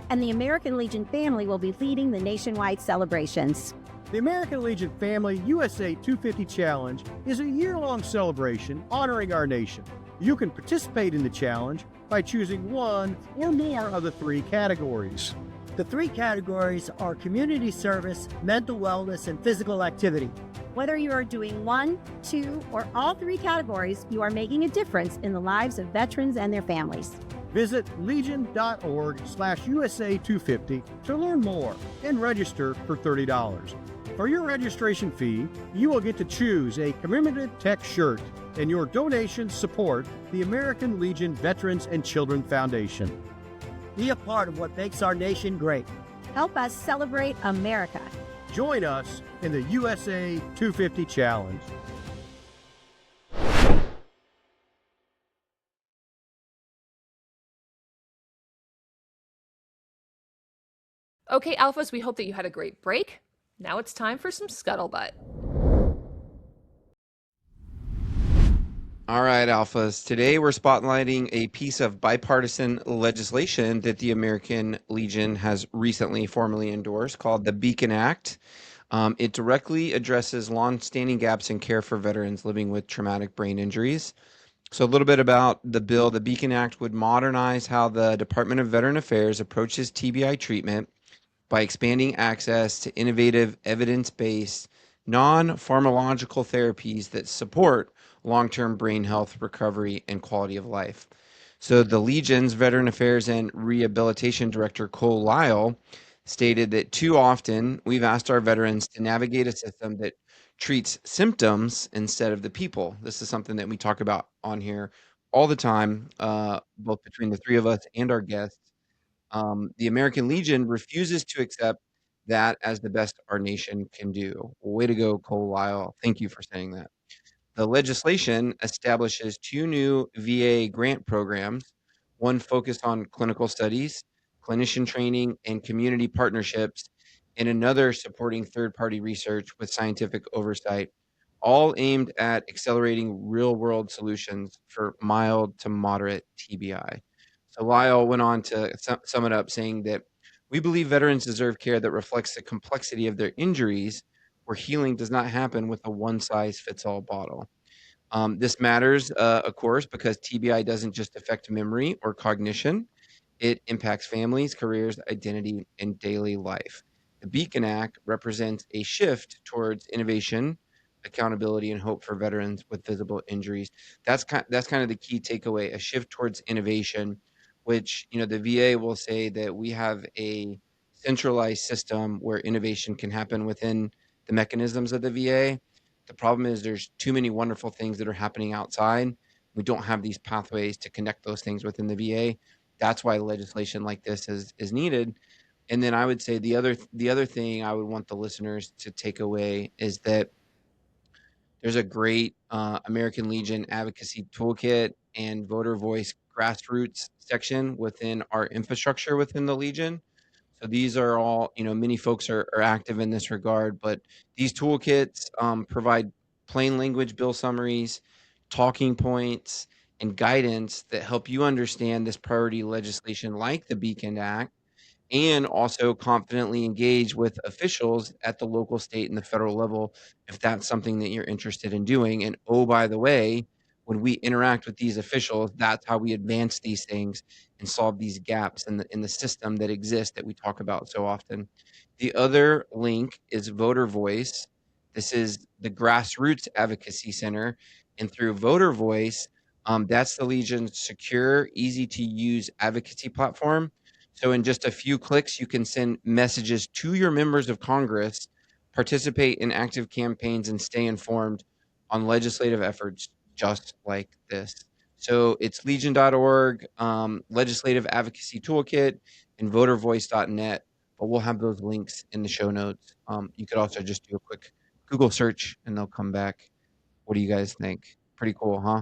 And the American Legion family will be leading the nationwide celebrations. The American Legion Family USA 250 Challenge is a year-long celebration honoring our nation. You can participate in the challenge by choosing one or more of the 3 categories. The 3 categories are community service, mental wellness, and physical activity. Whether you are doing 1, 2, or all 3 categories, you are making a difference in the lives of veterans and their families. Visit legion.org/USA250 to learn more and register for $30. For your registration fee, you will get to choose a commemorative tech shirt, and your donations support the American Legion Veterans and Children Foundation. Be a part of what makes our nation great. Help us celebrate America. Join us in the USA 250 Challenge. Okay, Alphas, we hope that you had a great break. Now it's time for some scuttlebutt. All right, Alphas. Today we're spotlighting a piece of bipartisan legislation that the American Legion has recently formally endorsed called the Beacon Act. It directly addresses longstanding gaps in care for veterans living with traumatic brain injuries. So a little bit about the bill. The Beacon Act would modernize how the Department of Veteran Affairs approaches TBI treatment by expanding access to innovative, evidence-based, non-pharmacological therapies that support long-term brain health, recovery, and quality of life. So the Legion's Veteran Affairs and Rehabilitation Director, Cole Lyle, stated that too often we've asked our veterans to navigate a system that treats symptoms instead of the people. This is something that we talk about on here all the time, both between the 3 of us and our guests. The American Legion refuses to accept that as the best our nation can do. Way to go, Cole Lyle. Thank you for saying that. The legislation establishes 2 new VA grant programs, one focused on clinical studies, clinician training, and community partnerships, and another supporting third-party research with scientific oversight, all aimed at accelerating real-world solutions for mild to moderate TBI. So Lyle went on to sum it up, saying that we believe veterans deserve care that reflects the complexity of their injuries, where healing does not happen with a one-size-fits-all bottle. This matters, of course, because TBI doesn't just affect memory or cognition. It impacts families, careers, identity, and daily life. The Beacon Act represents a shift towards innovation, accountability, and hope for veterans with visible injuries. That's kind of the key takeaway, a shift towards innovation, which, the VA will say that we have a centralized system where innovation can happen within the mechanisms of the VA. The problem is there's too many wonderful things that are happening outside. We don't have these pathways to connect those things within the VA. That's why legislation like this is needed. And then I would say the other thing I would want the listeners to take away is that there's a great American Legion advocacy toolkit and voter voice grassroots section within our infrastructure within the Legion. So these are all, many folks are active in this regard, but these toolkits provide plain language bill summaries, talking points, and guidance that help you understand this priority legislation like the Beacon Act, and also confidently engage with officials at the local, state, and the federal level if that's something that you're interested in doing. And oh, by the way, when we interact with these officials, that's how we advance these things and solve these gaps in the system that exists that we talk about so often. The other link is Voter Voice. This is the Grassroots Advocacy Center. And through Voter Voice, that's the Legion's secure, easy to use advocacy platform. So in just a few clicks, you can send messages to your members of Congress, participate in active campaigns, and stay informed on legislative efforts just like this. So it's legion.org, legislative advocacy toolkit, and votervoice.net. But we'll have those links in the show notes. You could also just do a quick Google search and they'll come back. What do you guys think? Pretty cool, huh?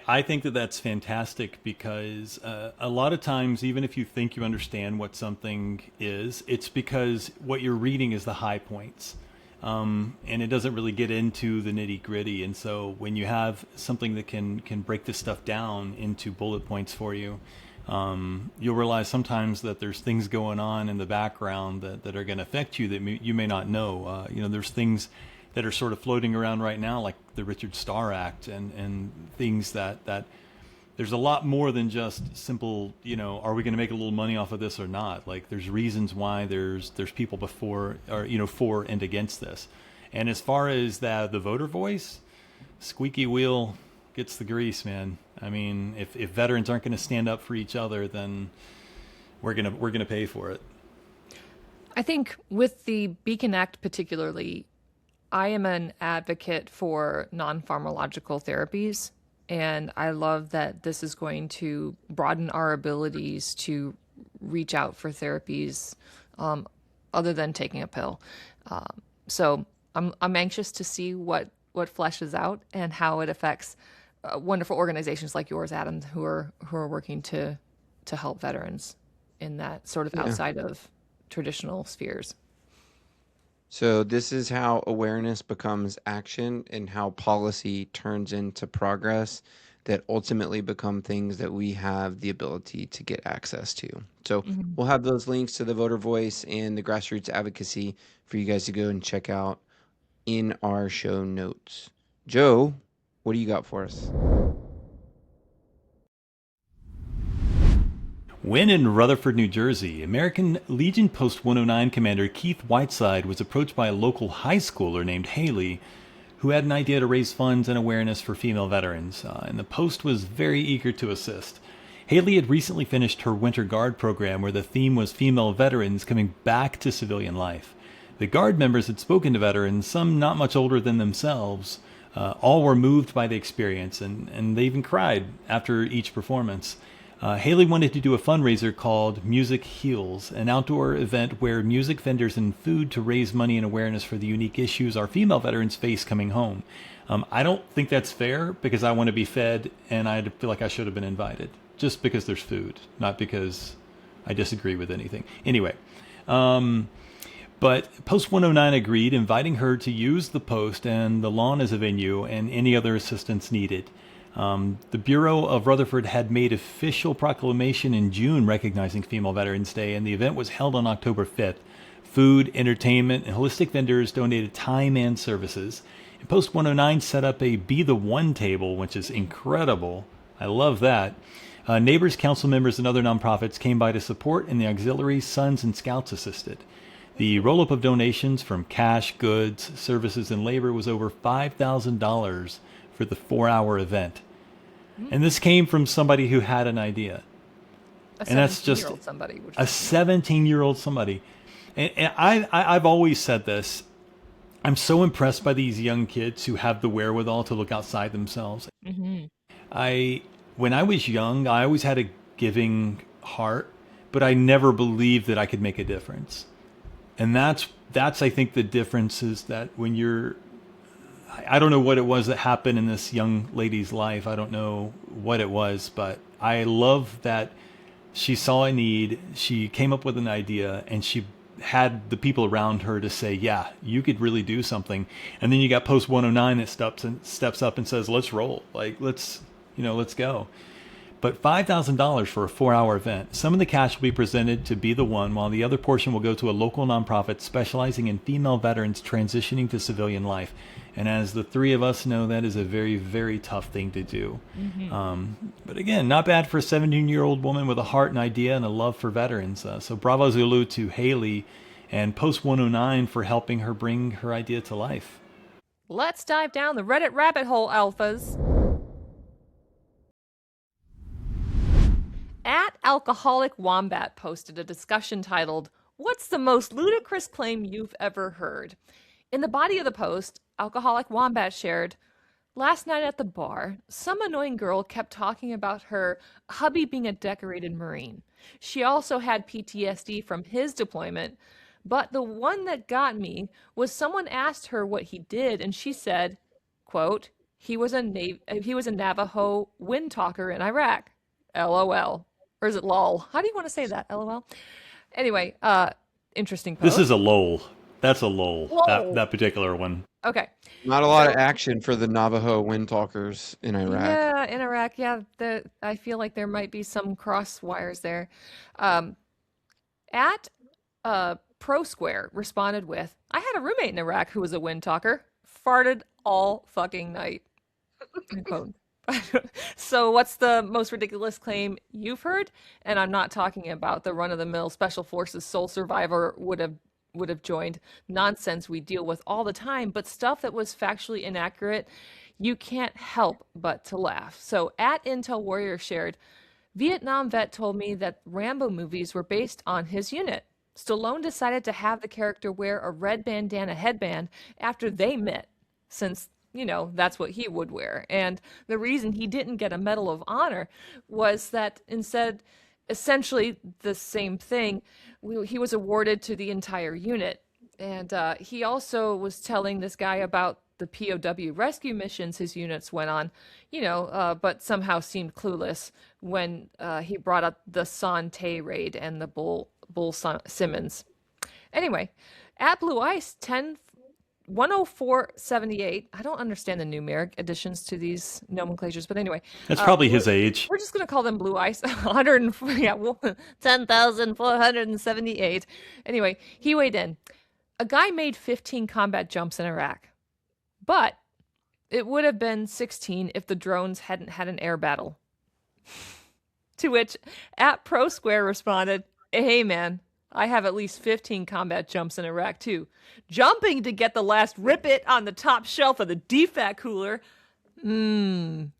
I think that that's fantastic because a lot of times, even if you think you understand what something is, it's because what you're reading is the high points. And it doesn't really get into the nitty gritty. And so when you have something that can break this stuff down into bullet points for you, you'll realize sometimes that there's things going on in the background that are going to affect you that you may not know. There's things that are sort of floating around right now, like the Richard Starr Act and things that there's a lot more than just simple, are we going to make a little money off of this or not? Like there's reasons why there's people before or, for and against this. And as far as the voter voice, squeaky wheel gets the grease, man. I mean, if veterans aren't going to stand up for each other, then we're going to pay for it. I think with the Beacon Act particularly, I am an advocate for non-pharmacological therapies, and I love that this is going to broaden our abilities to reach out for therapies other than taking a pill. So I'm anxious to see what fleshes out and how it affects wonderful organizations like yours, Adam, who are working to help veterans in that sort of outside of traditional spheres. So this is how awareness becomes action and how policy turns into progress that ultimately become things that we have the ability to get access to. So we'll have those links to the Voter Voice and the Grassroots Advocacy for you guys to go and check out in our show notes. Joe, what do you got for us? When in Rutherford, New Jersey, American Legion Post 109 Commander Keith Whiteside was approached by a local high schooler named Haley, who had an idea to raise funds and awareness for female veterans, and the post was very eager to assist. Haley had recently finished her Winter Guard program where the theme was female veterans coming back to civilian life. The Guard members had spoken to veterans, some not much older than themselves. All were moved by the experience, and they even cried after each performance. Haley wanted to do a fundraiser called Music Heals, an outdoor event where music vendors and food to raise money and awareness for the unique issues our female veterans face coming home. I don't think that's fair because I want to be fed and I feel like I should have been invited just because there's food, not because I disagree with anything. Anyway, but Post 109 agreed, inviting her to use the post and the lawn as a venue and any other assistance needed. The Bureau of Rutherford had made official proclamation in June recognizing Female Veterans Day, and the event was held on October 5th. Food, entertainment, and holistic vendors donated time and services. And Post 109 set up a Be the One table, which is incredible. I love that. Neighbors, council members, and other nonprofits came by to support, and the auxiliary Sons and Scouts assisted. The roll-up of donations from cash, goods, services, and labor was over $5,000 for the 4-hour event. And this came from somebody who had an idea. And that's just a 17-year-old somebody. And I've always said this. I'm so impressed by these young kids who have the wherewithal to look outside themselves. When I was young, I always had a giving heart, but I never believed that I could make a difference. And that's I think the difference is that when you're I don't know what it was that happened in this young lady's life. I don't know what it was, but I love that she saw a need, she came up with an idea, and she had the people around her to say, yeah, you could really do something. And then you got Post 109 that steps up and says, let's roll. Like, let's go. But $5,000 for a 4-hour event. Some of the cash will be presented to Be the One, while the other portion will go to a local nonprofit specializing in female veterans transitioning to civilian life. And as the three of us know, that is a very, very tough thing to do. But again, not bad for a 17-year-old woman with a heart and idea and a love for veterans. So bravo Zulu to Haley and Post 109 for helping her bring her idea to life. Let's dive down the Reddit rabbit hole, alphas. Alcoholic Wombat posted a discussion titled, "What's the most ludicrous claim you've ever heard?" In the body of the post, Alcoholic Wombat shared, "Last night at the bar, some annoying girl kept talking about her hubby being a decorated Marine. She also had PTSD from his deployment, but the one that got me was someone asked her what he did, and she said, quote, he was a Navajo wind talker in Iraq. LOL. Or is it lol? How do you want to say that? LOL? Anyway, interesting post. This is a lol. That's a lol. Lol. That particular one. Okay. Not a lot of action for the Navajo wind talkers in Iraq. Yeah, in Iraq, yeah. I feel like there might be some cross wires there. Pro Square responded with, "I had a roommate in Iraq who was a wind talker. Farted all fucking night." Quote. So what's the most ridiculous claim you've heard? And I'm not talking about the run-of-the-mill Special Forces sole survivor would have joined nonsense we deal with all the time, but stuff that was factually inaccurate. You can't help but to laugh. So at Intel Warrior shared, "Vietnam vet told me that Rambo movies were based on his unit. Stallone decided to have the character wear a red bandana headband after they met, since that's what he would wear. And the reason he didn't get a Medal of Honor was that instead, essentially the same thing, he was awarded to the entire unit." And he also was telling this guy about the POW rescue missions his units went on, but somehow seemed clueless when he brought up the San Tay raid and the Bull Simmons. Anyway, at Blue Ice 10478. I don't understand the numeric additions to these nomenclatures, but anyway. That's probably his age. We're just going to call them Blue Ice. 10,478. Anyway, he weighed in. "A guy made 15 combat jumps in Iraq, but it would have been 16 if the drones hadn't had an air battle." To which at Pro Square responded, "Hey man, I have at least 15 combat jumps in Iraq too. Jumping to get the last rip-it on the top shelf of the DFAC cooler.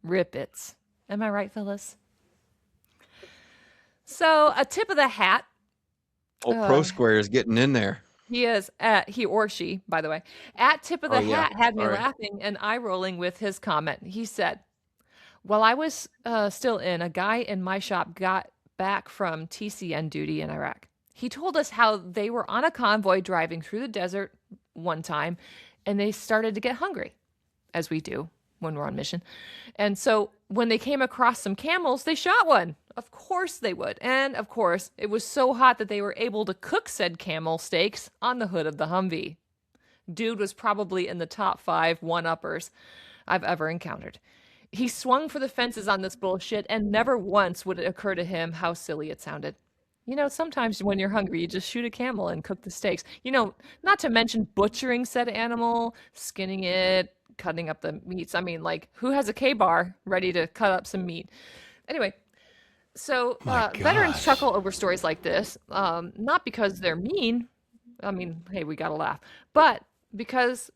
Rip-its. Am I right, Phyllis?" So a tip of the hat. Pro Square is getting in there. He is, he or she, by the way. At tip of the hat had me laughing and eye-rolling with his comment. He said, "While I was still in, a guy in my shop got back from TCN duty in Iraq. He told us how they were on a convoy driving through the desert one time, and they started to get hungry, as we do when we're on mission. And so when they came across some camels, they shot one. Of course they would. And of course, it was so hot that they were able to cook said camel steaks on the hood of the Humvee. Dude was probably in the top 5 one-uppers I've ever encountered. He swung for the fences on this bullshit, and never once would it occur to him how silly it sounded. Sometimes when you're hungry, you just shoot a camel and cook the steaks. Not to mention butchering said animal, skinning it, cutting up the meats. I mean, who has a K-bar ready to cut up some meat? Anyway, so veterans chuckle over stories like this, not because they're mean. I mean, hey, we gotta laugh. But because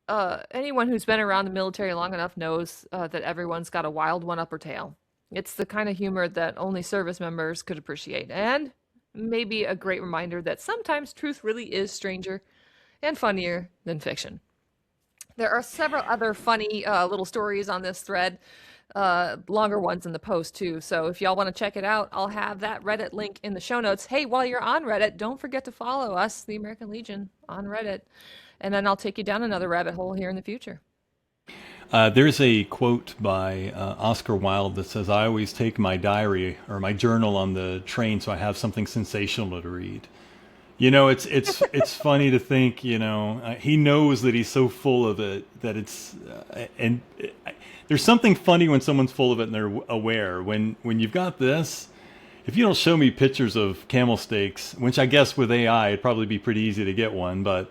anyone who's been around the military long enough knows that everyone's got a wild one-upper tale. It's the kind of humor that only service members could appreciate, and maybe a great reminder that sometimes truth really is stranger and funnier than fiction. There are several other funny little stories on this thread, longer ones in the post too, so if y'all want to check it out, I'll have that Reddit link in the show notes. Hey, while you're on Reddit, don't forget to follow us, the American Legion, on Reddit, and then I'll take you down another rabbit hole here in the future. There's a quote by Oscar Wilde that says, "I always take my diary or my journal on the train so I have something sensational to read." You know, it's funny to think, you know, he knows that he's so full of it that there's something funny when someone's full of it and they're aware. When you've got this, if you don't show me pictures of camel steaks, which I guess with AI it'd probably be pretty easy to get one, but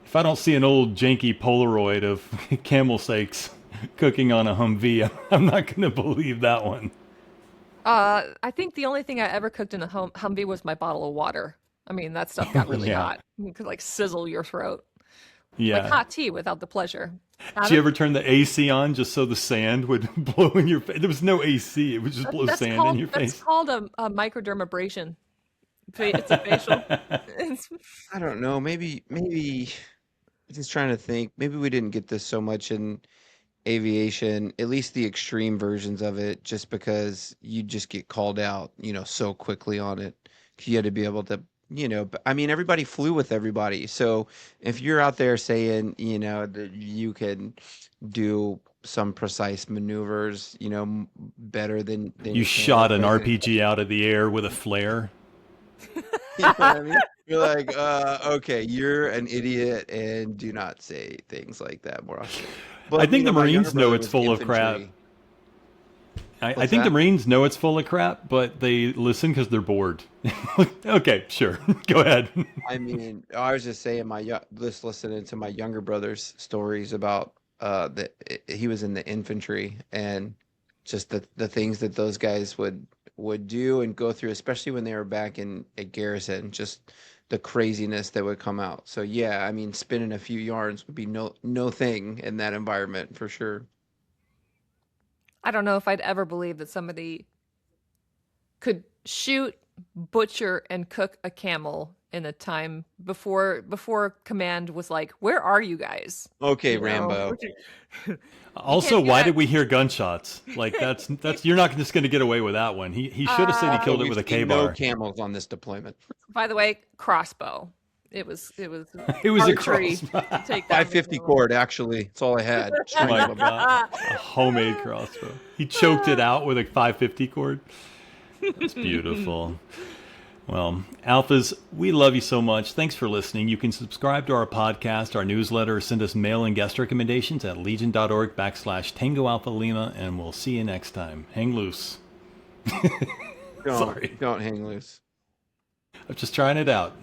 if I don't see an old janky Polaroid of camel steaks cooking on a Humvee, I'm not going to believe that one. I think the only thing I ever cooked in a Humvee was my bottle of water. I mean, that stuff got really hot. It could like sizzle your throat. Yeah. Like hot tea without the pleasure. Did you ever turn the AC on just so the sand would blow in your face? There was no AC. It would just blow sand in your face. That's called a microdermabrasion. It's a facial. I don't know. Maybe just trying to think. Maybe we didn't get this so much in aviation, at least the extreme versions of it, just because you just get called out, you know, so quickly on it. You had to be able to, you know, I mean, everybody flew with everybody. So if you're out there saying, you know, that you can do some precise maneuvers, you know, better than you shot an RPG out of the air with a flare. You know what I mean? You're like, okay, you're an idiot, and do not say things like that more often. But I think the my Marines younger know brother it's was full of crap. infantry. I think the Marines know it's full of crap, but they listen because they're bored. Okay, sure. Go ahead. I mean, I was just saying, just listening to my younger brother's stories about that he was in the infantry, and just the things that those guys would do and go through, especially when they were back at garrison, just the craziness that would come out. So yeah, I mean, spinning a few yarns would be no thing in that environment for sure. I don't know if I'd ever believe that somebody could shoot, butcher, and cook a camel in a time before command was like, "Where are you guys?" Okay, You know? Rambo. Also, why did we hear gunshots? Like that's you're not just going to get away with that one. He should have said he killed it with a K-bar. No camels on this deployment. By the way, crossbow. It was It was a archery crossbow. to take down 550 cord, actually. That's all I had. Oh my God. A homemade crossbow. He choked it out with a 550 cord. That's beautiful. Well, Alphas, we love you so much. Thanks for listening. You can subscribe to our podcast, our newsletter, or send us mail and guest recommendations at legion.org/Tango Alpha Lima, and we'll see you next time. Hang loose. Sorry. Don't hang loose. I'm just trying it out.